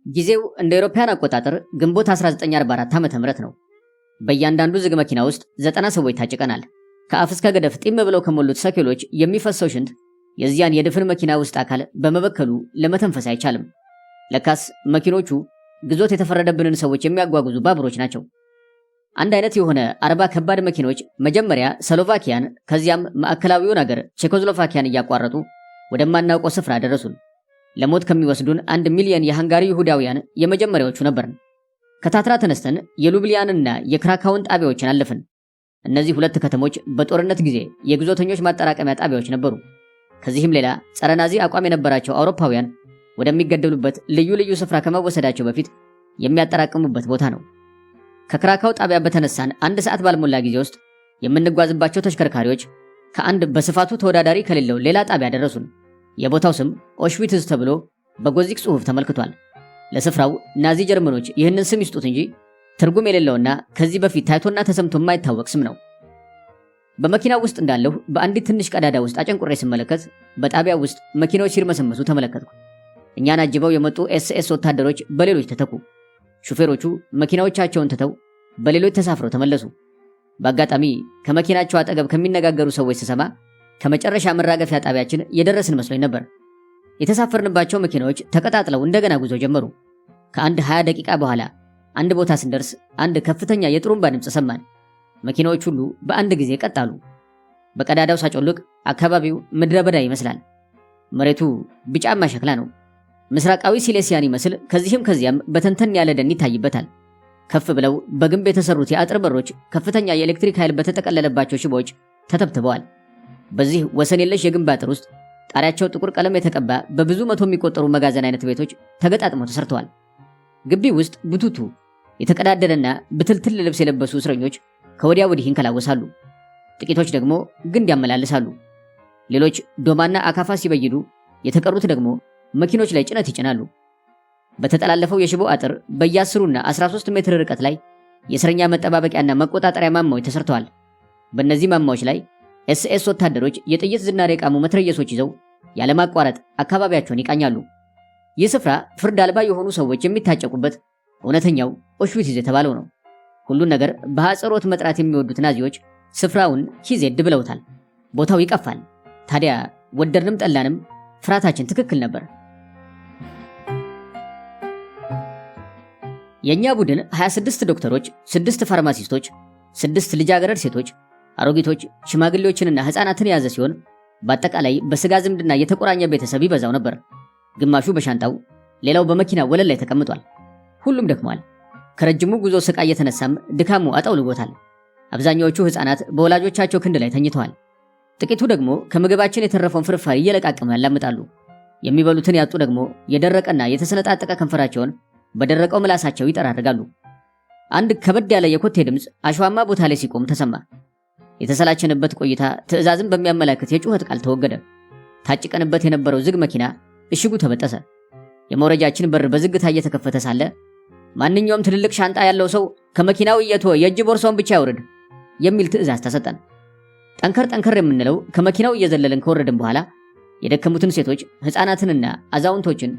ጊዜው እንደ አውሮፓውያን አቆጣጠር ግንቦት 1944 ዓ.ም ነው። በእያንዳንዱ ዝግ መኪና ውስጥ 90 ሰዎች ታጭቀናል። ከአፍ እስከ ገደፍ ጢም ብለው ከሞሉት ሰኪሎች የሚፈሰው ሽንት የዚያን የድፍን መኪና ውስጥ አካል በመበከሉ ለመተንፈስ አይቻልም። ለካስ መኪኖቹ ግዞት የተፈረደብንን ሰዎች የሚያጓጉዙ ባቡሮች ናቸው። አንድ አይነት የሆነ 40 ከባድ መኪኖች መጀመሪያ ስሎቫኪያን ከዚያም ማዕከላዊውን አገር ቼኮስሎቫኪያን እያቋረጡ ወደማናውቀው ስፍራ ደረሱን። ለሞት ከሚወስዱን 1 ሚሊዮን የሃንጋሪ ይሁዳውያን የመጀመሪያዎቹ ነበርን። ከታትራ ተነስተን የሉብሊያንና የክራካውን ጣቢያዎችን አለፍን። እነዚህ ሁለት ከተሞች በጦርነት ጊዜ የግዞተኞች ማጠራቀሚያ ጣቢያዎች ነበሩ። ከዚህም ሌላ ጸረ ናዚ አቋም የነበራቸው አውሮፓውያን ወደሚገደሉበት ልዩ ልዩ ስፍራ ከመወሰዳቸው በፊት የሚያጠራቅሙበት ቦታ ነው። ከክራካው ጣቢያ በተነሳን 1 ሰዓት ባልሞላ ጊዜ ውስጥ የምንጓዝባቸው ተሽከርካሪዎች ከአንድ በስፋቱ ተወዳዳሪ ከሌለው ሌላ ጣቢያ ደረሱን። የቦታው ስም ኦሽዊትዝ ተብሎ በጎዚክ ጽሑፍ ተመልክቷል። ለስፍራው ናዚ ጀርመኖች ይህንን ስም ይስጡት እንጂ ትርጉም የሌለውና ከዚህ በፊት ታይቶና ተሰምቶ የማይታወቅ ስም ነው። በመኪናው ውስጥ እንዳለሁ በአንዲት ትንሽ ቀዳዳ ውስጥ አጨንቁሬ ስመለከት በጣቢያው ውስጥ መኪናዎች ሲርመሰመሱ ተመለከትኩ። እኛን አጅበው የመጡ ኤስኤስ ወታደሮች በሌሎች ተተኩ። ሹፌሮቹ መኪናዎቻቸውን ትተው በሌሎች ተሳፍረው ተመለሱ። በአጋጣሚ ከመኪናቸው አጠገብ ከሚነጋገሩ ሰዎች ስሰማ ከመጨረሻ መራገፊያ ጣቢያችን የደረስን መስሎኝ ነበር። የተሳፈርንባቸው መኪናዎች ተቀጣጥለው እንደገና ጉዞ ጀመሩ። ከአንድ 20 ደቂቃ በኋላ አንድ ቦታ ስንደርስ አንድ ከፍተኛ የጥሩምባ ድምፅ ሰማን። መኪናዎች ሁሉ በአንድ ጊዜ ቀጥ አሉ። በቀዳዳው ሳጮልቅ አካባቢው ምድረ በዳ ይመስላል። መሬቱ ቢጫማ ሸክላ ነው። ምስራቃዊ ሲሌሲያን ይመስል ከዚህም ከዚያም በተንተን ያለ ደን ይታይበታል። ከፍ ብለው በግንብ የተሰሩት የአጥር በሮች ከፍተኛ የኤሌክትሪክ ኃይል በተጠቀለለባቸው ሽቦዎች ተተብትበዋል። በዚህ ወሰን የለሽ የግንብ አጥር ውስጥ ጣሪያቸው ጥቁር ቀለም የተቀባ በብዙ መቶ የሚቆጠሩ መጋዘን አይነት ቤቶች ተገጣጥመው ተሰርተዋል። ግቢ ውስጥ ቡቱቱ የተቀዳደደና ብትልትል ልብስ የለበሱ እስረኞች ከወዲያ ወዲህ ይንከላወሳሉ። ጥቂቶች ደግሞ ግንድ ያመላልሳሉ። ሌሎች ዶማና አካፋ ሲበይዱ፣ የተቀሩት ደግሞ መኪኖች ላይ ጭነት ይጭናሉ። በተጠላለፈው የሽቦ አጥር በየ10ና 13 ሜትር ርቀት ላይ የእስረኛ መጠባበቂያና መቆጣጠሪያ ማማዎች ተሰርተዋል። በእነዚህ ማማዎች ላይ ኤስኤስ ወታደሮች የጥይት ዝናር የቃሙ መትረየሶች ይዘው ያለማቋረጥ አካባቢያቸውን ይቃኛሉ። ይህ ስፍራ ፍርድ አልባ የሆኑ ሰዎች የሚታጨቁበት እውነተኛው ኦሽዊትዝ የተባለው ነው። ሁሉን ነገር በአጽሮት መጥራት የሚወዱት ናዚዎች ስፍራውን ሂዜድ ብለውታል። ቦታው ይቀፋል። ታዲያ ወደድንም ጠላንም ፍርሃታችን ትክክል ነበር። የኛ ቡድን 26 ዶክተሮች፣ 6 ፋርማሲስቶች፣ 6 ልጃገረድ ሴቶች፣ አሮጊቶች፣ ሽማግሌዎችንና ሕፃናትን የያዘ ሲሆን በአጠቃላይ በስጋ ዝምድና የተቆራኘ ቤተሰብ ይበዛው ነበር። ግማሹ በሻንጣው፣ ሌላው በመኪና ወለል ላይ ተቀምጧል። ሁሉም ደክሟል። ከረጅሙ ጉዞ ስቃይ የተነሳም ድካሙ አጠውልጎታል። አብዛኛዎቹ ሕፃናት በወላጆቻቸው ክንድ ላይ ተኝተዋል። ጥቂቱ ደግሞ ከምግባችን የተረፈውን ፍርፋሪ እየለቃቀሙ ያላምጣሉ። የሚበሉትን ያጡ ደግሞ የደረቀና የተሰነጣጠቀ ከንፈራቸውን በደረቀው ምላሳቸው ይጠራርጋሉ። አንድ ከበድ ያለ የኮቴ ድምፅ አሸዋማ ቦታ ላይ ሲቆም ተሰማ። የተሰላቸንበት ቆይታ ትዕዛዝን በሚያመላክት የጩኸት ቃል ተወገደ። ታጭቀንበት የነበረው ዝግ መኪና እሽጉ ተበጠሰ። የመውረጃችን በር በዝግታ እየተከፈተ ሳለ ማንኛውም ትልልቅ ሻንጣ ያለው ሰው ከመኪናው እየተወ የእጅ ቦርሳውን ብቻ ያውርድ የሚል ትዕዛዝ ተሰጠን። ጠንከር የምንለው ከመኪናው እየዘለልን ከወረድን በኋላ የደከሙትን ሴቶች፣ ሕፃናትንና አዛውንቶችን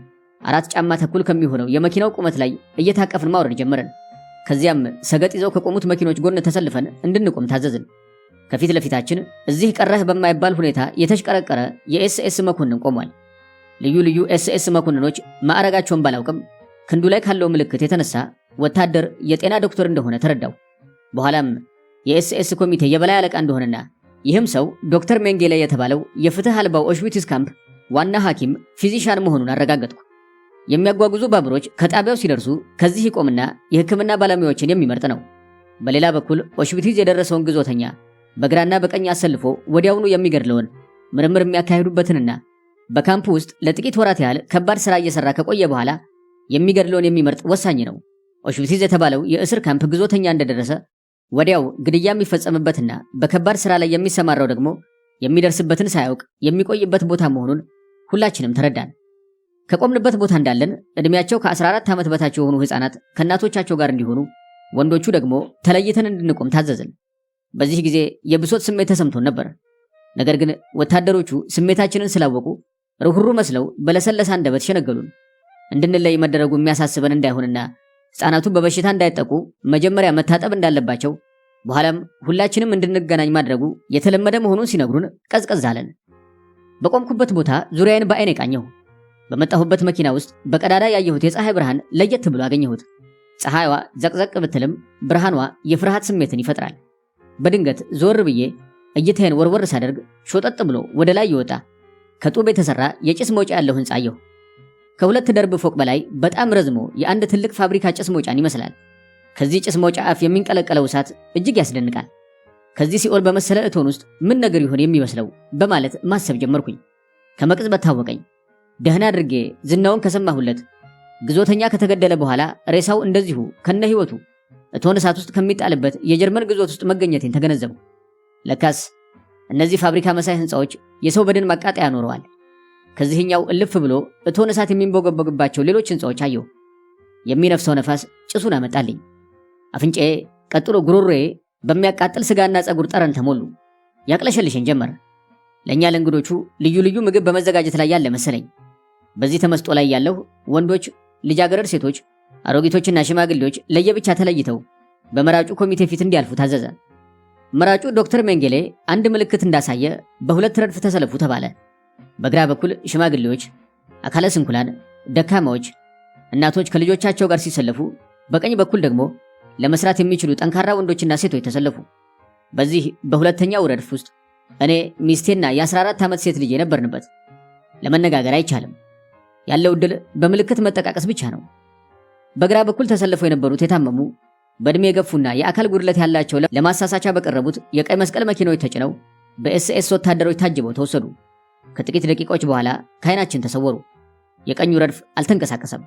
4 ጫማ ተኩል ከሚሆነው የመኪናው ቁመት ላይ እየታቀፍን ማውረድ ጀመረን። ከዚያም ሰገጥ ይዘው ከቆሙት መኪኖች ጎን ተሰልፈን እንድንቆም ታዘዝን። ከፊት ለፊታችን እዚህ ቀረህ በማይባል ሁኔታ የተሽቀረቀረ የኤስኤስ መኮንን ቆሟል። ልዩ ልዩ ኤስኤስ መኮንኖች ማዕረጋቸውን ባላውቅም ክንዱ ላይ ካለው ምልክት የተነሳ ወታደር የጤና ዶክተር እንደሆነ ተረዳው። በኋላም የኤስኤስ ኮሚቴ የበላይ አለቃ እንደሆነና ይህም ሰው ዶክተር ሜንጌሌ የተባለው የፍትህ አልባው ኦሽዊትዝ ካምፕ ዋና ሐኪም ፊዚሻን መሆኑን አረጋገጥኩ። የሚያጓጉዙ ባቡሮች ከጣቢያው ሲደርሱ ከዚህ ይቆምና የሕክምና ባለሙያዎችን የሚመርጥ ነው። በሌላ በኩል ኦሽዊትዝ የደረሰውን ግዞተኛ በግራና በቀኝ አሰልፎ ወዲያውኑ የሚገድለውን ምርምር የሚያካሂዱበትንና በካምፕ ውስጥ ለጥቂት ወራት ያህል ከባድ ሥራ እየሰራ ከቆየ በኋላ የሚገድለውን የሚመርጥ ወሳኝ ነው። ኦሽዊትዝ የተባለው የእስር ካምፕ ግዞተኛ እንደደረሰ ወዲያው ግድያ የሚፈጸምበትና በከባድ ሥራ ላይ የሚሰማራው ደግሞ የሚደርስበትን ሳያውቅ የሚቆይበት ቦታ መሆኑን ሁላችንም ተረዳን። ከቆምንበት ቦታ እንዳለን ዕድሜያቸው ከ14 ዓመት በታች የሆኑ ሕፃናት ከእናቶቻቸው ጋር እንዲሆኑ፣ ወንዶቹ ደግሞ ተለይተን እንድንቆም ታዘዝን። በዚህ ጊዜ የብሶት ስሜት ተሰምቶን ነበር። ነገር ግን ወታደሮቹ ስሜታችንን ስላወቁ ርኅሩህ መስለው በለሰለሰ አንደበት ሸነገሉን። እንድንለይ መደረጉ የሚያሳስበን እንዳይሆንና ሕፃናቱ በበሽታ እንዳይጠቁ መጀመሪያ መታጠብ እንዳለባቸው በኋላም ሁላችንም እንድንገናኝ ማድረጉ የተለመደ መሆኑን ሲነግሩን ቀዝቀዝ አለን። በቆምኩበት ቦታ ዙሪያዬን በአይኔ ቃኘሁ። በመጣሁበት መኪና ውስጥ በቀዳዳ ያየሁት የፀሐይ ብርሃን ለየት ብሎ አገኘሁት። ፀሐይዋ ዘቅዘቅ ብትልም ብርሃኗ የፍርሃት ስሜትን ይፈጥራል። በድንገት ዞር ብዬ እይታዬን ወርወር ሳደርግ ሾጠጥ ብሎ ወደ ላይ ይወጣ ከጡብ የተሰራ የጭስ መውጫ ያለው ሕንጻ አየሁ። ከሁለት ደርብ ፎቅ በላይ በጣም ረዝሞ የአንድ ትልቅ ፋብሪካ ጭስ መውጫን ይመስላል። ከዚህ ጭስ መውጫ አፍ የሚንቀለቀለው እሳት እጅግ ያስደንቃል። ከዚህ ሲኦል በመሰለ እቶን ውስጥ ምን ነገር ይሆን የሚመስለው በማለት ማሰብ ጀመርኩኝ። ከመቅጽበት ታወቀኝ። ደህና አድርጌ ዝናውን ከሰማሁለት ግዞተኛ ከተገደለ በኋላ ሬሳው እንደዚሁ ከነ ሕይወቱ እቶን እሳት ውስጥ ከሚጣልበት የጀርመን ግዞት ውስጥ መገኘቴን ተገነዘቡ። ለካስ እነዚህ ፋብሪካ መሳይ ሕንፃዎች የሰው በድን ማቃጠያ ኖረዋል። ከዚህኛው እልፍ ብሎ እቶን እሳት የሚንቦገቦግባቸው ሌሎች ሕንፃዎች አየሁ። የሚነፍሰው ነፋስ ጭሱን አመጣልኝ። አፍንጫዬ ቀጥሎ ጉሮሮዬ በሚያቃጥል ስጋና ፀጉር ጠረን ተሞሉ። ያቅለሸልሸኝ ጀመር። ለእኛ ለእንግዶቹ ልዩ ልዩ ምግብ በመዘጋጀት ላይ ያለ መሰለኝ። በዚህ ተመስጦ ላይ ያለሁ ወንዶች፣ ልጃገረድ ሴቶች፣ አሮጊቶችና ሽማግሌዎች ለየብቻ ተለይተው በመራጩ ኮሚቴ ፊት እንዲያልፉ ታዘዘ። መራጩ ዶክተር ሜንጌሌ አንድ ምልክት እንዳሳየ በሁለት ረድፍ ተሰለፉ ተባለ። በግራ በኩል ሽማግሌዎች፣ አካለ ስንኩላን፣ ደካማዎች፣ እናቶች ከልጆቻቸው ጋር ሲሰለፉ፣ በቀኝ በኩል ደግሞ ለመስራት የሚችሉ ጠንካራ ወንዶችና ሴቶች ተሰለፉ። በዚህ በሁለተኛው ረድፍ ውስጥ እኔ ሚስቴና የ14 ዓመት ሴት ልጅ የነበርንበት። ለመነጋገር አይቻልም። ያለው ዕድል በምልክት መጠቃቀስ ብቻ ነው። በግራ በኩል ተሰልፈው የነበሩት የታመሙ በዕድሜ የገፉና የአካል ጉድለት ያላቸው ለማሳሳቻ በቀረቡት የቀይ መስቀል መኪናዎች ተጭነው በኤስኤስ ወታደሮች ታጅበው ተወሰዱ። ከጥቂት ደቂቃዎች በኋላ ከዓይናችን ተሰወሩ። የቀኙ ረድፍ አልተንቀሳቀሰም።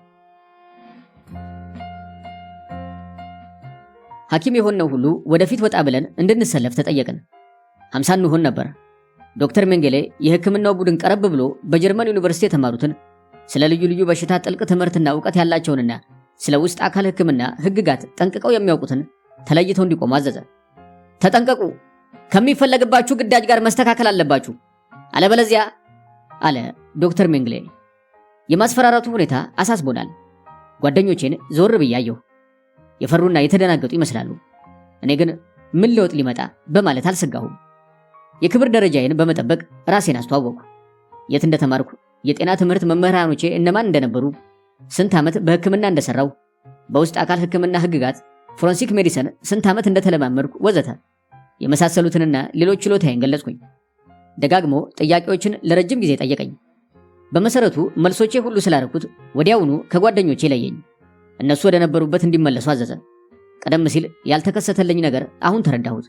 ሐኪም የሆነው ሁሉ ወደፊት ወጣ ብለን እንድንሰለፍ ተጠየቅን። 50 እንሆን ነበር። ዶክተር ሜንጌሌ የሕክምናው ቡድን ቀረብ ብሎ በጀርመን ዩኒቨርሲቲ የተማሩትን ስለ ልዩ ልዩ በሽታ ጥልቅ ትምህርትና ዕውቀት ያላቸውንና ስለ ውስጥ አካል ሕክምና ሕግጋት ጠንቅቀው የሚያውቁትን ተለይተው እንዲቆሙ አዘዘ። ተጠንቀቁ፣ ከሚፈለግባችሁ ግዳጅ ጋር መስተካከል አለባችሁ፣ አለበለዚያ አለ ዶክተር ሜንጌሌ። የማስፈራራቱ ሁኔታ አሳስቦናል። ጓደኞቼን ዞር ብዬ አየሁ። የፈሩና የተደናገጡ ይመስላሉ። እኔ ግን ምን ለውጥ ሊመጣ በማለት አልሰጋሁም። የክብር ደረጃዬን በመጠበቅ ራሴን አስተዋወቅኩ። የት እንደተማርኩ፣ የጤና ትምህርት መምህራኖቼ እነማን እንደነበሩ፣ ስንት ዓመት በሕክምና እንደሰራው፣ በውስጥ አካል ሕክምና ሕግጋት ፎረንሲክ ሜዲሰን ስንት ዓመት እንደተለማመድኩ ወዘተ የመሳሰሉትንና ሌሎች ችሎታዬን ገለጽኩኝ። ደጋግሞ ጥያቄዎችን ለረጅም ጊዜ ጠየቀኝ። በመሰረቱ መልሶቼ ሁሉ ስላረኩት ወዲያውኑ ከጓደኞቼ ለየኝ። እነሱ ወደ ነበሩበት እንዲመለሱ አዘዘ። ቀደም ሲል ያልተከሰተልኝ ነገር አሁን ተረዳሁት።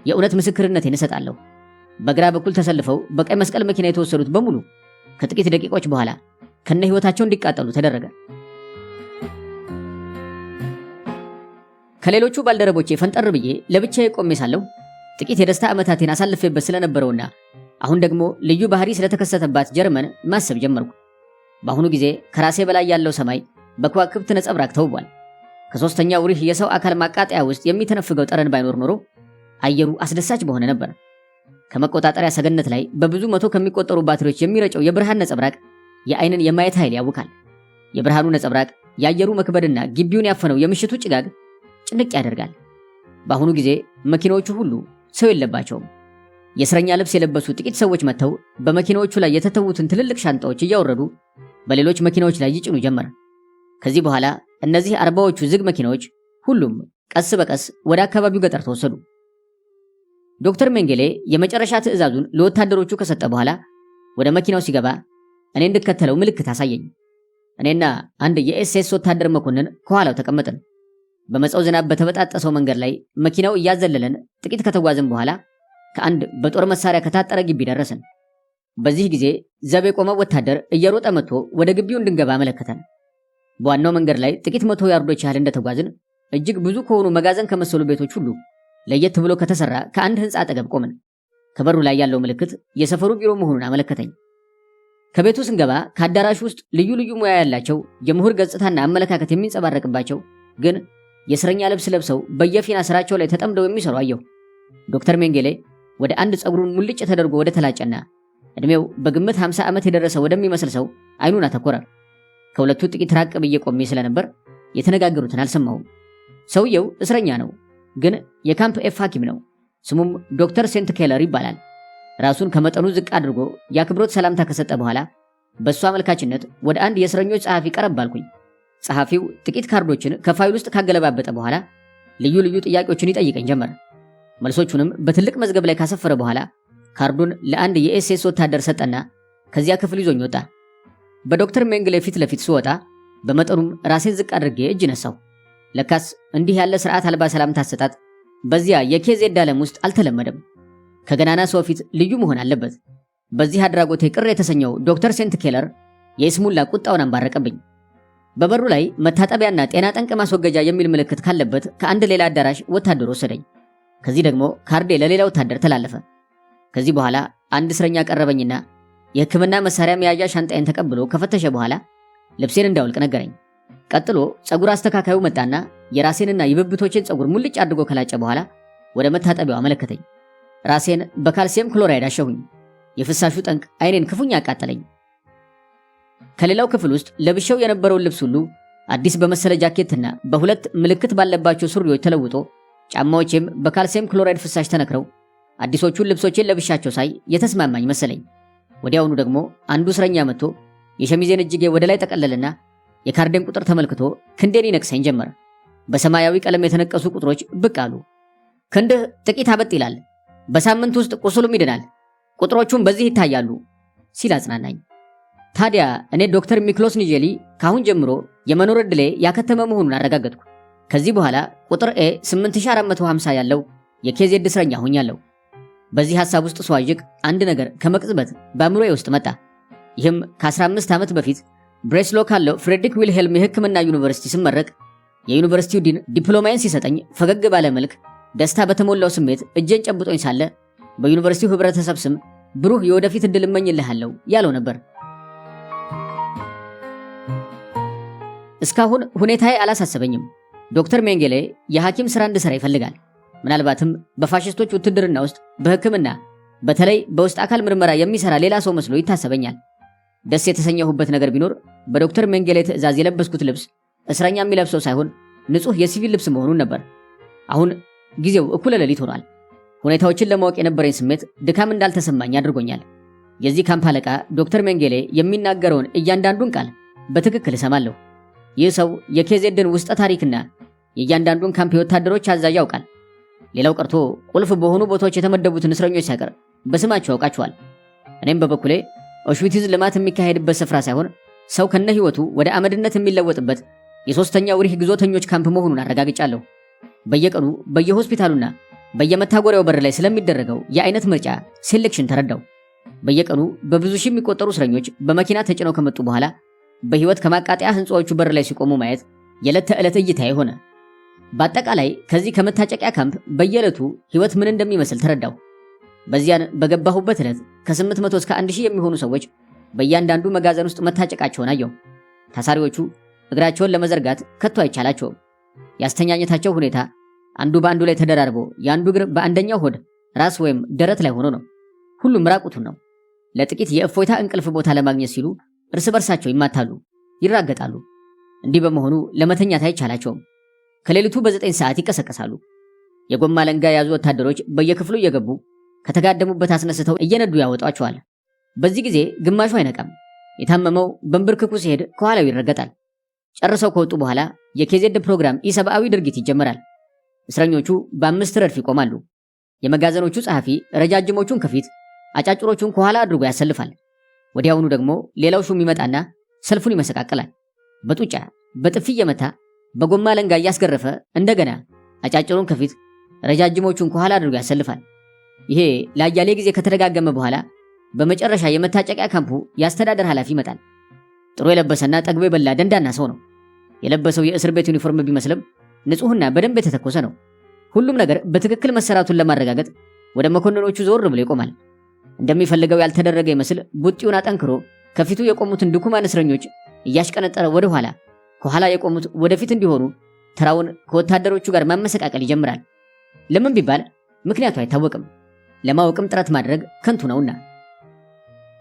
የእውነት ምስክርነቴን እሰጣለሁ። በግራ በኩል ተሰልፈው በቀይ መስቀል መኪና የተወሰዱት በሙሉ ከጥቂት ደቂቃዎች በኋላ ከነ ሕይወታቸው እንዲቃጠሉ ተደረገ። ከሌሎቹ ባልደረቦቼ ፈንጠር ብዬ ለብቻዬ ቆሜ ሳለሁ ጥቂት የደስታ ዓመታቴን አሳልፌበት ስለነበረውና አሁን ደግሞ ልዩ ባህሪ ስለተከሰተባት ጀርመን ማሰብ ጀመርኩ። በአሁኑ ጊዜ ከራሴ በላይ ያለው ሰማይ በከዋክብት ነጸብራቅ ተውቧል። ከሶስተኛው ሪህ የሰው አካል ማቃጠያ ውስጥ የሚተነፍገው ጠረን ባይኖር ኖሮ አየሩ አስደሳች በሆነ ነበር። ከመቆጣጠሪያ ሰገነት ላይ በብዙ መቶ ከሚቆጠሩ ባትሪዎች የሚረጨው የብርሃን ነጸብራቅ የዓይንን የማየት ኃይል ያውካል። የብርሃኑ ነጸብራቅ የአየሩ መክበድና ግቢውን ያፈነው የምሽቱ ጭጋግ ጭንቅ ያደርጋል። በአሁኑ ጊዜ መኪናዎቹ ሁሉ ሰው የለባቸውም። የእስረኛ ልብስ የለበሱ ጥቂት ሰዎች መጥተው በመኪናዎቹ ላይ የተተዉትን ትልልቅ ሻንጣዎች እያወረዱ በሌሎች መኪናዎች ላይ ይጭኑ ጀመር። ከዚህ በኋላ እነዚህ 40ዎቹ ዝግ መኪናዎች ሁሉም ቀስ በቀስ ወደ አካባቢው ገጠር ተወሰዱ። ዶክተር ሜንጌሌ የመጨረሻ ትዕዛዙን ለወታደሮቹ ከሰጠ በኋላ ወደ መኪናው ሲገባ እኔ እንድከተለው ምልክት አሳየኝ። እኔና አንድ የኤስኤስ ወታደር መኮንን ከኋላው ተቀመጥን። በመጻው ዝናብ በተበጣጠሰው መንገድ ላይ መኪናው እያዘለለን ጥቂት ከተጓዝን በኋላ ከአንድ በጦር መሳሪያ ከታጠረ ግቢ ደረስን። በዚህ ጊዜ ዘብ የቆመው ወታደር እየሮጠ መጥቶ ወደ ግቢው እንድንገባ አመለከተን። በዋናው መንገድ ላይ ጥቂት 100 ያርዶች ያህል እንደተጓዝን እጅግ ብዙ ከሆኑ መጋዘን ከመሰሉ ቤቶች ሁሉ ለየት ብሎ ከተሰራ ከአንድ ሕንፃ አጠገብ ቆምን። ከበሩ ላይ ያለው ምልክት የሰፈሩ ቢሮ መሆኑን አመለከተኝ። ከቤቱ ስንገባ ከአዳራሹ ውስጥ ልዩ ልዩ ሙያ ያላቸው የምሁር ገጽታና አመለካከት የሚንጸባረቅባቸው ግን የእስረኛ ልብስ ለብሰው በየፊና ስራቸው ላይ ተጠምደው የሚሰሩ አየሁ። ዶክተር ሜንጌሌ ወደ አንድ ፀጉሩን ሙልጭ ተደርጎ ወደ ተላጨና ዕድሜው በግምት 50 ዓመት የደረሰ ወደሚመስል ሰው አይኑን አተኮረ። ከሁለቱ ጥቂት ራቅ ብዬ ቆሜ ስለነበር የተነጋገሩትን አልሰማሁም። ሰውየው እስረኛ ነው፣ ግን የካምፕ ኤፍ ሐኪም ነው። ስሙም ዶክተር ሴንት ኬለር ይባላል። ራሱን ከመጠኑ ዝቅ አድርጎ የአክብሮት ሰላምታ ከሰጠ በኋላ በእሱ አመልካችነት ወደ አንድ የእስረኞች ጸሐፊ ቀረብ አልኩኝ። ጸሐፊው ጥቂት ካርዶችን ከፋይል ውስጥ ካገለባበጠ በኋላ ልዩ ልዩ ጥያቄዎችን ይጠይቀኝ ጀመር። መልሶቹንም በትልቅ መዝገብ ላይ ካሰፈረ በኋላ ካርዱን ለአንድ የኤስኤስ ወታደር ሰጠና ከዚያ ክፍል ይዞኝ ወጣ። በዶክተር ሜንግሌ ፊት ለፊት ስወጣ በመጠኑም ራሴን ዝቅ አድርጌ እጅ ነሳው። ለካስ እንዲህ ያለ ስርዓት አልባ ሰላምታ አሰጣጥ በዚያ የኬዜድ ዓለም ውስጥ አልተለመደም። ከገናና ሰው ፊት ልዩ መሆን አለበት። በዚህ አድራጎቴ ቅር የተሰኘው ዶክተር ሴንት ኬለር የስሙላ ቁጣውን አንባረቀብኝ። በበሩ ላይ መታጠቢያና ጤና ጠንቅ ማስወገጃ የሚል ምልክት ካለበት ከአንድ ሌላ አዳራሽ ወታደር ወሰደኝ። ከዚህ ደግሞ ካርዴ ለሌላ ወታደር ተላለፈ። ከዚህ በኋላ አንድ እስረኛ ቀረበኝና የሕክምና መሳሪያ መያዣ ሻንጣዬን ተቀብሎ ከፈተሸ በኋላ ልብሴን እንዳውልቅ ነገረኝ። ቀጥሎ ፀጉር አስተካካዩ መጣና የራሴንና የብብቶቼን ፀጉር ሙልጭ አድርጎ ከላጨ በኋላ ወደ መታጠቢያው አመለከተኝ። ራሴን በካልሲየም ክሎራይድ አሸሁኝ። የፍሳሹ ጠንቅ አይኔን ክፉኛ አቃጠለኝ። ከሌላው ክፍል ውስጥ ለብሼው የነበረውን ልብስ ሁሉ አዲስ በመሰለ ጃኬትና በሁለት ምልክት ባለባቸው ሱሪዎች ተለውጦ ጫማዎቼም በካልሲየም ክሎራይድ ፍሳሽ ተነክረው አዲሶቹን ልብሶቼን ለብሻቸው ሳይ የተስማማኝ መሰለኝ። ወዲያውኑ ደግሞ አንዱ እስረኛ መጥቶ የሸሚዜን እጅጌ ወደ ላይ ጠቀለልና የካርዴን ቁጥር ተመልክቶ ክንዴን ይነቅሰኝ ጀመር። በሰማያዊ ቀለም የተነቀሱ ቁጥሮች ብቅ አሉ። ክንድህ ጥቂት አበጥ ይላል፣ በሳምንት ውስጥ ቁስሉም ይድናል፣ ቁጥሮቹም በዚህ ይታያሉ ሲል አጽናናኝ። ታዲያ እኔ ዶክተር ሚክሎስ ኒጄሊ ካሁን ጀምሮ የመኖር ዕድሌ ያከተመ መሆኑን አረጋገጥኩ። ከዚህ በኋላ ቁጥር ኤ 8450 ያለው የኬዜድ እስረኛ ሆኛለሁ። በዚህ ሐሳብ ውስጥ ስዋዥቅ አንድ ነገር ከመቅጽበት በአእምሮዬ ውስጥ መጣ። ይህም ከ15 ዓመት በፊት ብሬስሎ ካለው ፍሬድሪክ ዊልሄልም የሕክምና ዩኒቨርሲቲ ስመረቅ የዩኒቨርሲቲው ዲን ዲፕሎማዬን ሲሰጠኝ ፈገግ ባለ መልክ ደስታ በተሞላው ስሜት እጄን ጨብጦኝ ሳለ በዩኒቨርሲቲው ህብረተሰብ ስም ብሩህ የወደፊት ዕድል እመኝልሃለሁ ያለው ነበር። እስካሁን ሁኔታዬ አላሳሰበኝም። ዶክተር ሜንጌሌ የሐኪም ሥራ እንድሠራ ይፈልጋል። ምናልባትም በፋሽስቶች ውትድርና ውስጥ በሕክምና በተለይ በውስጥ አካል ምርመራ የሚሠራ ሌላ ሰው መስሎ ይታሰበኛል። ደስ የተሰኘሁበት ነገር ቢኖር በዶክተር ሜንጌሌ ትዕዛዝ የለበስኩት ልብስ እስረኛ የሚለብሰው ሳይሆን ንጹሕ የሲቪል ልብስ መሆኑን ነበር። አሁን ጊዜው እኩለ ሌሊት ሆኗል። ሁኔታዎችን ለማወቅ የነበረኝ ስሜት ድካም እንዳልተሰማኝ አድርጎኛል። የዚህ ካምፕ አለቃ ዶክተር ሜንጌሌ የሚናገረውን እያንዳንዱን ቃል በትክክል እሰማለሁ። ይህ ሰው የኬዜድን ውስጠ ታሪክና የእያንዳንዱን ካምፕ የወታደሮች አዛዥ ያውቃል። ሌላው ቀርቶ ቁልፍ በሆኑ ቦታዎች የተመደቡትን እስረኞች ሳይቀር በስማቸው ያውቃቸዋል። እኔም በበኩሌ ኦሽዊትዝ ልማት የሚካሄድበት ስፍራ ሳይሆን ሰው ከነ ሕይወቱ ወደ አመድነት የሚለወጥበት የሦስተኛው ሪህ ግዞተኞች ካምፕ መሆኑን አረጋግጫለሁ። በየቀኑ በየሆስፒታሉና በየመታጎሪያው በር ላይ ስለሚደረገው የአይነት ምርጫ ሴሌክሽን ተረዳው። በየቀኑ በብዙ ሺህ የሚቆጠሩ እስረኞች በመኪና ተጭነው ከመጡ በኋላ በሕይወት ከማቃጠያ ሕንፃዎቹ በር ላይ ሲቆሙ ማየት የዕለት ተዕለት እይታዬ ሆነ። በአጠቃላይ ከዚህ ከመታጨቂያ ካምፕ በየዕለቱ ሕይወት ምን እንደሚመስል ተረዳው። በዚያን በገባሁበት ዕለት ከ800 እስከ 1000 የሚሆኑ ሰዎች በእያንዳንዱ መጋዘን ውስጥ መታጨቃቸውን አየሁ። ታሳሪዎቹ እግራቸውን ለመዘርጋት ከቶ አይቻላቸውም። ያስተኛኘታቸው ሁኔታ አንዱ በአንዱ ላይ ተደራርቦ የአንዱ እግር በአንደኛው ሆድ ራስ ወይም ደረት ላይ ሆኖ ነው። ሁሉም ራቁቱን ነው። ለጥቂት የእፎይታ እንቅልፍ ቦታ ለማግኘት ሲሉ እርስ በርሳቸው ይማታሉ፣ ይራገጣሉ። እንዲህ በመሆኑ ለመተኛት አይቻላቸውም። ከሌሊቱ በ9 ሰዓት ይቀሰቀሳሉ። የጎማ ለንጋ የያዙ ወታደሮች በየክፍሉ እየገቡ ከተጋደሙበት አስነስተው እየነዱ ያወጧቸዋል። በዚህ ጊዜ ግማሹ አይነቃም። የታመመው በንብርክኩ ሲሄድ ከኋላው ይረገጣል። ጨርሰው ከወጡ በኋላ የኬዜድ ፕሮግራም ኢሰብአዊ ድርጊት ይጀመራል። እስረኞቹ በ5 ረድፍ ይቆማሉ። የመጋዘኖቹ ጸሐፊ ረጃጅሞቹን ከፊት አጫጭሮቹን ከኋላ አድርጎ ያሰልፋል። ወዲያውኑ ደግሞ ሌላው ሹም ይመጣና ሰልፉን ይመሰቃቀላል። በጡጫ በጥፊ እየመታ በጎማ ለንጋ እያስገረፈ እንደገና አጫጭሩን ከፊት ረጃጅሞቹን ከኋላ አድርጎ ያሰልፋል። ይሄ ለአያሌ ጊዜ ከተደጋገመ በኋላ በመጨረሻ የመታጨቂያ ካምፑ የአስተዳደር ኃላፊ ይመጣል። ጥሩ የለበሰና ጠግቦ የበላ ደንዳና ሰው ነው። የለበሰው የእስር ቤት ዩኒፎርም ቢመስልም ንጹሕና በደንብ የተተኮሰ ነው። ሁሉም ነገር በትክክል መሰራቱን ለማረጋገጥ ወደ መኮንኖቹ ዞር ብሎ ይቆማል። እንደሚፈልገው ያልተደረገ ይመስል ቡጢውን አጠንክሮ ከፊቱ የቆሙትን ድኩማን እስረኞች እያሽቀነጠረ ወደ ኋላ፣ ከኋላ የቆሙት ወደፊት እንዲሆኑ ተራውን ከወታደሮቹ ጋር ማመሰቃቀል ይጀምራል። ለምን ቢባል ምክንያቱ አይታወቅም። ለማወቅም ጥረት ማድረግ ከንቱ ነውና።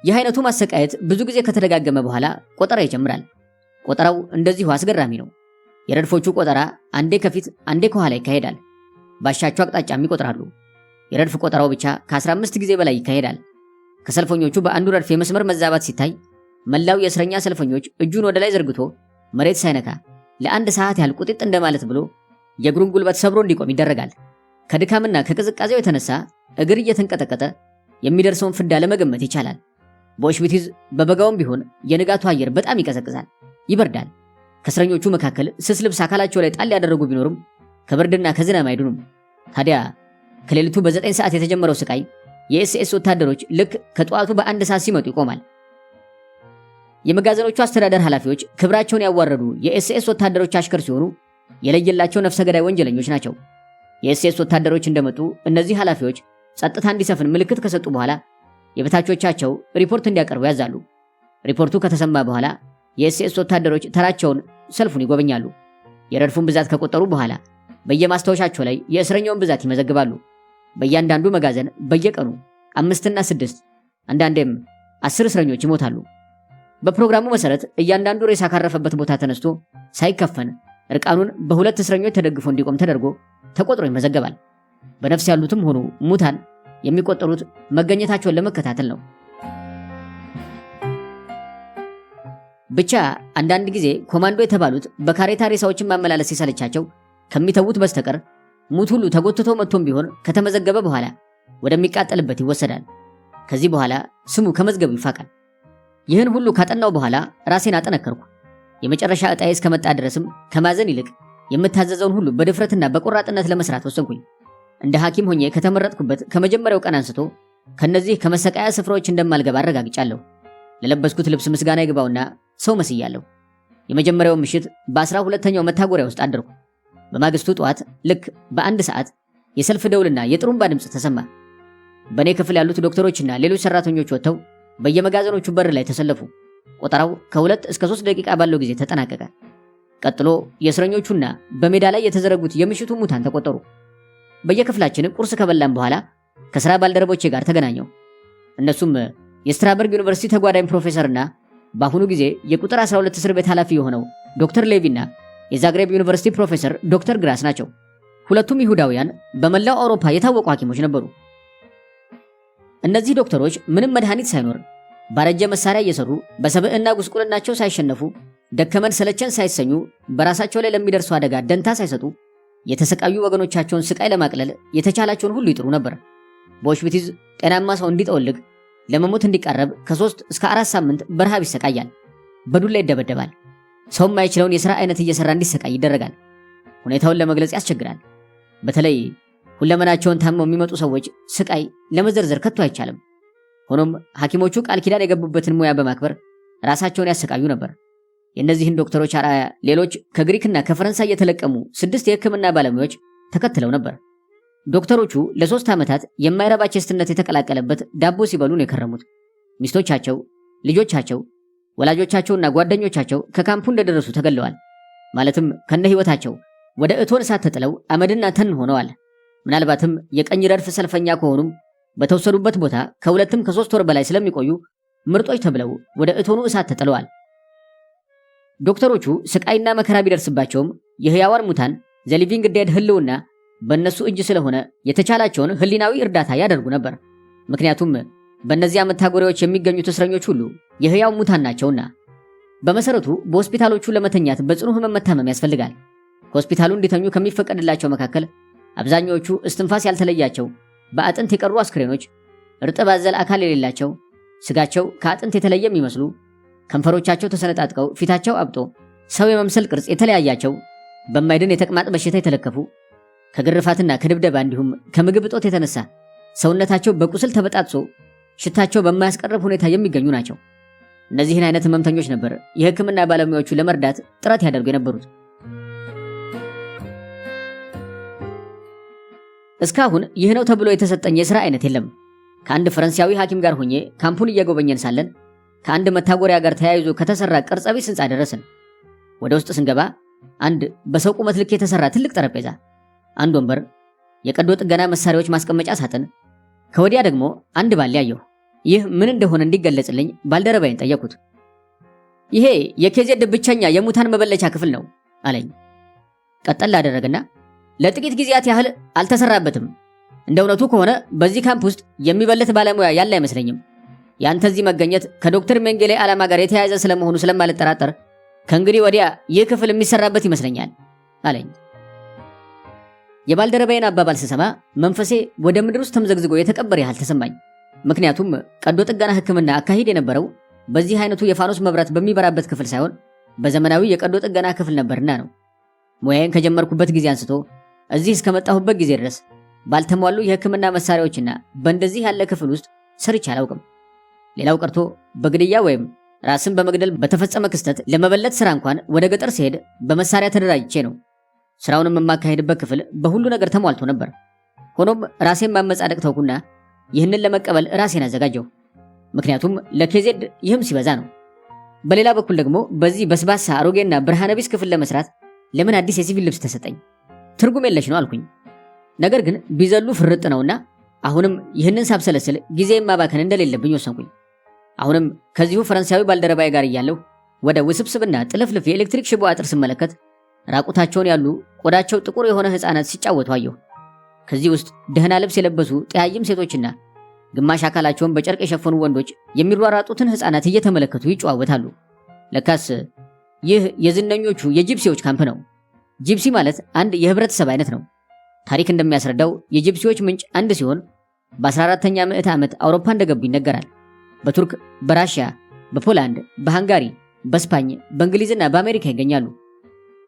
ይህ አይነቱ ማሰቃየት ብዙ ጊዜ ከተደጋገመ በኋላ ቆጠራ ይጀምራል። ቆጠራው እንደዚሁ አስገራሚ ነው። የረድፎቹ ቆጠራ አንዴ ከፊት አንዴ ከኋላ ይካሄዳል። ባሻቸው አቅጣጫም ይቆጥራሉ። የረድፍ ቆጠራው ብቻ ከ15 ጊዜ በላይ ይካሄዳል። ከሰልፈኞቹ በአንዱ ረድፍ የመስመር መዛባት ሲታይ መላው የእስረኛ ሰልፈኞች እጁን ወደ ላይ ዘርግቶ መሬት ሳይነካ ለአንድ ሰዓት ያህል ቁጢጥ እንደማለት ብሎ የእግሩን ጉልበት ሰብሮ እንዲቆም ይደረጋል። ከድካምና ከቅዝቃዜው የተነሳ እግር እየተንቀጠቀጠ የሚደርሰውን ፍዳ ለመገመት ይቻላል። በኦሽዊትዝ በበጋውም ቢሆን የንጋቱ አየር በጣም ይቀዘቅዛል፣ ይበርዳል። ከእስረኞቹ መካከል ስስ ልብስ አካላቸው ላይ ጣል ያደረጉ ቢኖሩም ከብርድና ከዝናብ አይዱንም። ታዲያ ከሌሊቱ በ9 ሰዓት የተጀመረው ስቃይ የኤስኤስ ወታደሮች ልክ ከጠዋቱ በ1 ሰዓት ሲመጡ ይቆማል። የመጋዘኖቹ አስተዳደር ኃላፊዎች ክብራቸውን ያዋረዱ የኤስኤስ ወታደሮች አሽከር ሲሆኑ የለየላቸው ነፍሰ ገዳይ ወንጀለኞች ናቸው። የኤስኤስ ወታደሮች እንደመጡ እነዚህ ኃላፊዎች ጸጥታ እንዲሰፍን ምልክት ከሰጡ በኋላ የበታቾቻቸው ሪፖርት እንዲያቀርቡ ያዛሉ። ሪፖርቱ ከተሰማ በኋላ የኤስኤስ ወታደሮች ተራቸውን ሰልፉን ይጎበኛሉ። የረድፉን ብዛት ከቆጠሩ በኋላ በየማስታወሻቸው ላይ የእስረኛውን ብዛት ይመዘግባሉ። በእያንዳንዱ መጋዘን በየቀኑ 5 እና 6 አንዳንዴም 10 እስረኞች ይሞታሉ። በፕሮግራሙ መሰረት እያንዳንዱ ሬሳ ካረፈበት ቦታ ተነስቶ ሳይከፈን እርቃኑን በ2 እስረኞች ተደግፎ እንዲቆም ተደርጎ ተቆጥሮ ይመዘገባል። በነፍስ ያሉትም ሆኑ ሙታን የሚቆጠሩት መገኘታቸውን ለመከታተል ነው። ብቻ አንዳንድ ጊዜ ኮማንዶ የተባሉት በካሬታ ሬሳዎችን ማመላለስ ሲሰለቻቸው ከሚተዉት በስተቀር ሙት ሁሉ ተጎትቶ መጥቶም ቢሆን ከተመዘገበ በኋላ ወደሚቃጠልበት ይወሰዳል። ከዚህ በኋላ ስሙ ከመዝገቡ ይፋቃል። ይህን ሁሉ ካጠናው በኋላ ራሴን አጠነከርኩ። የመጨረሻ ዕጣዬ እስከመጣ ድረስም ከማዘን ይልቅ የምታዘዘውን ሁሉ በድፍረትና በቆራጥነት ለመስራት ወሰንኩኝ። እንደ ሐኪም ሆኜ ከተመረጥኩበት ከመጀመሪያው ቀን አንስቶ ከነዚህ ከመሰቃያ ስፍራዎች እንደማልገባ አረጋግጫለሁ። ለለበስኩት ልብስ ምስጋና ይግባውና ሰው መስያለሁ። የመጀመሪያው ምሽት በ12ኛው መታጎሪያ ውስጥ አደርኩ። በማግስቱ ጠዋት ልክ በ1 ሰዓት የሰልፍ ደውልና የጥሩምባ ድምፅ ተሰማ። በእኔ ክፍል ያሉት ዶክተሮችና ሌሎች ሰራተኞች ወጥተው በየመጋዘኖቹ በር ላይ ተሰለፉ። ቆጠራው ከ2 እስከ 3 ደቂቃ ባለው ጊዜ ተጠናቀቀ። ቀጥሎ የእስረኞቹና በሜዳ ላይ የተዘረጉት የምሽቱ ሙታን ተቆጠሩ። በየክፍላችን ቁርስ ከበላን በኋላ ከሥራ ባልደረቦቼ ጋር ተገናኘው። እነሱም የስትራበርግ ዩኒቨርሲቲ ተጓዳኝ ፕሮፌሰርና በአሁኑ ጊዜ የቁጥር 12 እስር ቤት ኃላፊ የሆነው ዶክተር ሌቪና የዛግሬብ ዩኒቨርሲቲ ፕሮፌሰር ዶክተር ግራስ ናቸው። ሁለቱም ይሁዳውያን በመላው አውሮፓ የታወቁ ሐኪሞች ነበሩ። እነዚህ ዶክተሮች ምንም መድኃኒት ሳይኖር ባረጀ መሳሪያ እየሰሩ በሰብዕና ጉስቁልናቸው ሳይሸነፉ ደከመን ሰለቸን ሳይሰኙ በራሳቸው ላይ ለሚደርሱ አደጋ ደንታ ሳይሰጡ የተሰቃዩ ወገኖቻቸውን ስቃይ ለማቅለል የተቻላቸውን ሁሉ ይጥሩ ነበር። በኦሽዊትዝ ጤናማ ሰው እንዲጠወልግ ለመሞት እንዲቃረብ ከ3 እስከ 4 ሳምንት በረሃብ ይሰቃያል። በዱላ ይደበደባል። ሰው የማይችለውን የሥራ አይነት እየሰራ እንዲሰቃይ ይደረጋል። ሁኔታውን ለመግለጽ ያስቸግራል። በተለይ ሁለመናቸውን ታመው የሚመጡ ሰዎች ስቃይ ለመዘርዘር ከቶ አይቻልም። ሆኖም ሐኪሞቹ ቃል ኪዳን የገቡበትን ሙያ በማክበር ራሳቸውን ያሰቃዩ ነበር። የእነዚህን ዶክተሮች አርአያ ሌሎች ከግሪክና ከፈረንሳይ የተለቀሙ 6 የሕክምና ባለሙያዎች ተከትለው ነበር። ዶክተሮቹ ለ3 ዓመታት የማይረባ ቼስትነት የተቀላቀለበት ዳቦ ሲበሉ ነው የከረሙት። ሚስቶቻቸው፣ ልጆቻቸው፣ ወላጆቻቸውና ጓደኞቻቸው ከካምፑ እንደደረሱ ተገለዋል። ማለትም ከነ ሕይወታቸው ወደ እቶን እሳት ተጥለው አመድና ተን ሆነዋል። ምናልባትም የቀኝ ረድፍ ሰልፈኛ ከሆኑም በተወሰዱበት ቦታ ከ2 ከ3 ወር በላይ ስለሚቆዩ ምርጦች ተብለው ወደ እቶኑ እሳት ተጥለዋል። ዶክተሮቹ ስቃይና መከራ ቢደርስባቸውም የሕያዋን ሙታን ዘሊቪንግ ዴድ ህልውና በእነሱ እጅ ስለሆነ የተቻላቸውን ህሊናዊ እርዳታ ያደርጉ ነበር። ምክንያቱም በእነዚያ መታጎሪያዎች የሚገኙት እስረኞች ሁሉ የሕያው ሙታን ናቸውና። በመሰረቱ በሆስፒታሎቹ ለመተኛት በጽኑ ህመም መታመም ያስፈልጋል። ከሆስፒታሉ እንዲተኙ ከሚፈቀድላቸው መካከል አብዛኛዎቹ እስትንፋስ ያልተለያቸው በአጥንት የቀሩ አስክሬኖች፣ እርጥብ አዘል አካል የሌላቸው፣ ስጋቸው ከአጥንት የተለየ የሚመስሉ፣ ከንፈሮቻቸው ተሰነጣጥቀው ፊታቸው አብጦ ሰው የመምሰል ቅርጽ የተለያያቸው፣ በማይድን የተቅማጥ በሽታ የተለከፉ፣ ከግርፋትና ከድብደባ እንዲሁም ከምግብ እጦት የተነሳ ሰውነታቸው በቁስል ተበጣጥሶ ሽታቸው በማያስቀርብ ሁኔታ የሚገኙ ናቸው። እነዚህን አይነት ህመምተኞች ነበር የሕክምና ባለሙያዎቹ ለመርዳት ጥረት ያደርጉ የነበሩት። እስካሁን ይህ ነው ተብሎ የተሰጠኝ የሥራ አይነት የለም። ከአንድ ፈረንሳዊ ሐኪም ጋር ሆኜ ካምፑን እየጎበኘን ሳለን ከአንድ መታጎሪያ ጋር ተያይዞ ከተሰራ ቅርጸ ቢስ ህንፃ ደረስን። ወደ ውስጥ ስንገባ አንድ በሰው ቁመት ልክ የተሰራ ትልቅ ጠረጴዛ፣ አንድ ወንበር፣ የቀዶ ጥገና መሳሪያዎች ማስቀመጫ ሳጥን፣ ከወዲያ ደግሞ አንድ ባሊ አየሁ። ይህ ምን እንደሆነ እንዲገለጽልኝ ባልደረባይን ጠየቁት። ይሄ የኬዜድ ብቸኛ የሙታን መበለቻ ክፍል ነው አለኝ። ቀጠል አደረገና ለጥቂት ጊዜያት ያህል አልተሰራበትም። እንደ እውነቱ ከሆነ በዚህ ካምፕ ውስጥ የሚበልጥ ባለሙያ ያለ አይመስለኝም። ያንተ እዚህ መገኘት ከዶክተር ሜንጌሌ ዓላማ ጋር የተያያዘ ስለመሆኑ ስለማልጠራጠር ከእንግዲህ ወዲያ ይህ ክፍል የሚሰራበት ይመስለኛል አለኝ። የባልደረባዬን አባባል ስሰማ መንፈሴ ወደ ምድር ውስጥ ተምዘግዝጎ የተቀበረ ያህል ተሰማኝ። ምክንያቱም ቀዶ ጥገና ሕክምና አካሂድ የነበረው በዚህ አይነቱ የፋኖስ መብራት በሚበራበት ክፍል ሳይሆን በዘመናዊ የቀዶ ጥገና ክፍል ነበርና ነው። ሙያዬን ከጀመርኩበት ጊዜ አንስቶ እዚህ እስከመጣሁበት ጊዜ ድረስ ባልተሟሉ የሕክምና መሳሪያዎችና በእንደዚህ ያለ ክፍል ውስጥ ሰርቼ አላውቅም። ሌላው ቀርቶ በግድያ ወይም ራስን በመግደል በተፈጸመ ክስተት ለመበለት ስራ እንኳን ወደ ገጠር ሲሄድ በመሳሪያ ተደራጅቼ ነው። ስራውንም የማካሄድበት ክፍል በሁሉ ነገር ተሟልቶ ነበር። ሆኖም ራሴን ማመጻደቅ ተውኩና ይህንን ለመቀበል ራሴን አዘጋጀሁ። ምክንያቱም ለኬዜድ ይህም ሲበዛ ነው። በሌላ በኩል ደግሞ በዚህ በስባሳ አሮጌና ብርሃነ ቢስ ክፍል ለመስራት ለምን አዲስ የሲቪል ልብስ ተሰጠኝ? ትርጉም የለሽ ነው አልኩኝ። ነገር ግን ቢዘሉ ፍርጥ ነውና አሁንም ይህንን ሳብሰለስል ጊዜ ማባከን እንደሌለብኝ ወሰንኩኝ። አሁንም ከዚሁ ፈረንሳዊ ባልደረባዬ ጋር እያለሁ ወደ ውስብስብና ጥልፍልፍ የኤሌክትሪክ ሽቦ አጥር ስመለከት ራቁታቸውን ያሉ ቆዳቸው ጥቁር የሆነ ሕፃናት ሲጫወቱ አየሁ። ከዚህ ውስጥ ደህና ልብስ የለበሱ ጠያይም ሴቶችና ግማሽ አካላቸውን በጨርቅ የሸፈኑ ወንዶች የሚሯሯጡትን ሕፃናት እየተመለከቱ ይጨዋወታሉ። ለካስ ይህ የዝነኞቹ የጂፕሲዎች ካምፕ ነው። ጂፕሲ ማለት አንድ የህብረተሰብ አይነት ነው። ታሪክ እንደሚያስረዳው የጂፕሲዎች ምንጭ አንድ ሲሆን በ14ኛ ምዕተ ዓመት አውሮፓ እንደገቡ ይነገራል። በቱርክ፣ በራሽያ፣ በፖላንድ፣ በሃንጋሪ፣ በስፓኝ፣ በእንግሊዝና በአሜሪካ ይገኛሉ።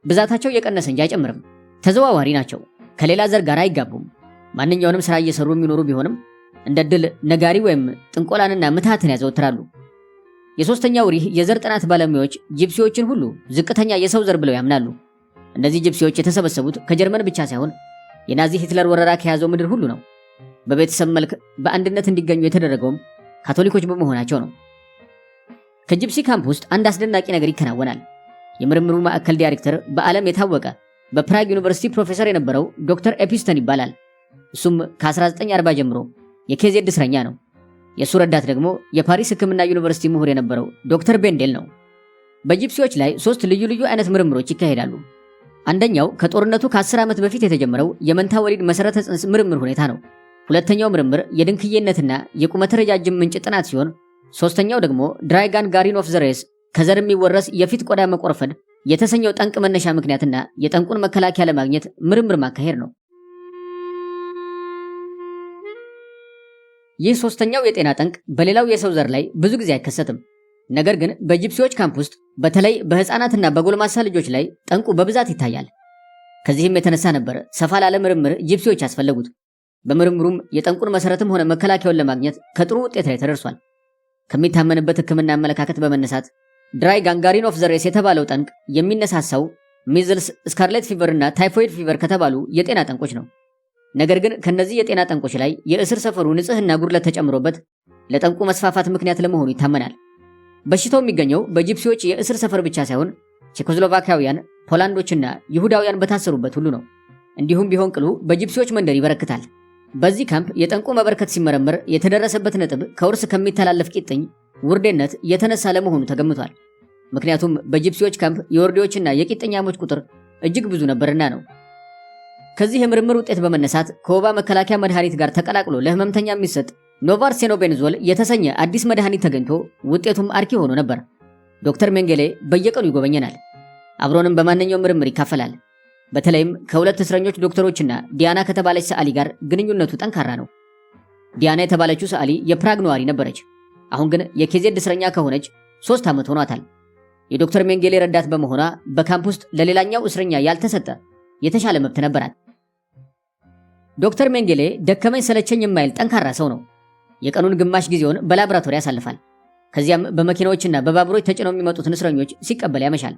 ብዛታቸው የቀነሰ እንጂ አይጨምርም። ተዘዋዋሪ ናቸው። ከሌላ ዘር ጋር አይጋቡም። ማንኛውንም ስራ እየሰሩ የሚኖሩ ቢሆንም እንደ ድል ነጋሪ ወይም ጥንቆላንና ምትሃትን ያዘወትራሉ። የሶስተኛው ሪህ የዘር ጥናት ባለሙያዎች ጂፕሲዎችን ሁሉ ዝቅተኛ የሰው ዘር ብለው ያምናሉ። እነዚህ ጂፕሲዎች የተሰበሰቡት ከጀርመን ብቻ ሳይሆን የናዚ ሂትለር ወረራ ከያዘው ምድር ሁሉ ነው። በቤተሰብ መልክ በአንድነት እንዲገኙ የተደረገውም ካቶሊኮች በመሆናቸው ነው። ከጂፕሲ ካምፕ ውስጥ አንድ አስደናቂ ነገር ይከናወናል። የምርምሩ ማዕከል ዳይሬክተር በዓለም የታወቀ በፕራግ ዩኒቨርሲቲ ፕሮፌሰር የነበረው ዶክተር ኤፒስተን ይባላል። እሱም ከ1940 ጀምሮ የኬዜድ እስረኛ ነው። የእሱ ረዳት ደግሞ የፓሪስ ሕክምና ዩኒቨርሲቲ ምሁር የነበረው ዶክተር ቤንዴል ነው። በጂፕሲዎች ላይ 3 ልዩ ልዩ አይነት ምርምሮች ይካሄዳሉ። አንደኛው ከጦርነቱ ከ10 ዓመት በፊት የተጀመረው የመንታ ወሊድ መሰረተ ጽንስ ምርምር ሁኔታ ነው። ሁለተኛው ምርምር የድንክዬነትና የቁመት ረጃጅም ምንጭ ጥናት ሲሆን ሶስተኛው ደግሞ ድራይጋን ጋሪን ኦፍ ዘ ሬስ ከዘር የሚወረስ የፊት ቆዳ መቆርፈድ የተሰኘው ጠንቅ መነሻ ምክንያትና የጠንቁን መከላከያ ለማግኘት ምርምር ማካሄድ ነው። ይህ ሶስተኛው የጤና ጠንቅ በሌላው የሰው ዘር ላይ ብዙ ጊዜ አይከሰትም። ነገር ግን በጂፕሲዎች ካምፕ ውስጥ በተለይ በህፃናትና በጎልማሳ ልጆች ላይ ጠንቁ በብዛት ይታያል። ከዚህም የተነሳ ነበር ሰፋ ላለ ምርምር ጂፕሲዎች ያስፈለጉት። በምርምሩም የጠንቁን መሰረትም ሆነ መከላከያውን ለማግኘት ከጥሩ ውጤት ላይ ተደርሷል። ከሚታመንበት ሕክምና አመለካከት በመነሳት ድራይ ጋንጋሪን ኦፍ ዘ ሬስ የተባለው ጠንቅ የሚነሳሳው ሚዝልስ፣ ስካርሌት ፊቨር እና ታይፎይድ ፊቨር ከተባሉ የጤና ጠንቆች ነው። ነገር ግን ከነዚህ የጤና ጠንቆች ላይ የእስር ሰፈሩ ንጽህና ጉድለት ተጨምሮበት ለጠንቁ መስፋፋት ምክንያት ለመሆኑ ይታመናል። በሽታው የሚገኘው በጂፕሲዎች የእስር ሰፈር ብቻ ሳይሆን ቼኮስሎቫኪያውያን፣ ፖላንዶችና ይሁዳውያን በታሰሩበት ሁሉ ነው። እንዲሁም ቢሆን ቅሉ በጂፕሲዎች መንደር ይበረክታል። በዚህ ካምፕ የጠንቁ መበርከት ሲመረመር የተደረሰበት ነጥብ ከውርስ ከሚተላለፍ ቂጥኝ ውርዴነት የተነሳ ለመሆኑ ተገምቷል። ምክንያቱም በጂፕሲዎች ካምፕ የወርዴዎችና የቂጥኛሞች ቁጥር እጅግ ብዙ ነበርና ነው። ከዚህ የምርምር ውጤት በመነሳት ከወባ መከላከያ መድኃኒት ጋር ተቀላቅሎ ለህመምተኛ የሚሰጥ ኖቫርሴኖቤንዞል የተሰኘ አዲስ መድኃኒት ተገኝቶ ውጤቱም አርኪ ሆኖ ነበር። ዶክተር ሜንጌሌ በየቀኑ ይጎበኘናል። አብሮንም በማንኛውም ምርምር ይካፈላል። በተለይም ከሁለት እስረኞች ዶክተሮችና ዲያና ከተባለች ሰዓሊ ጋር ግንኙነቱ ጠንካራ ነው። ዲያና የተባለችው ሰዓሊ የፕራግ ነዋሪ ነበረች። አሁን ግን የኬዜድ እስረኛ ከሆነች 3 ዓመት ሆኗታል። የዶክተር ሜንጌሌ ረዳት በመሆኗ በካምፕ ውስጥ ለሌላኛው እስረኛ ያልተሰጠ የተሻለ መብት ነበራት። ዶክተር ሜንጌሌ ደከመኝ ሰለቸኝ የማይል ጠንካራ ሰው ነው። የቀኑን ግማሽ ጊዜውን በላብራቶሪ ያሳልፋል። ከዚያም በመኪናዎችና በባቡሮች ተጭነው የሚመጡትን እስረኞች ሲቀበል ያመሻል።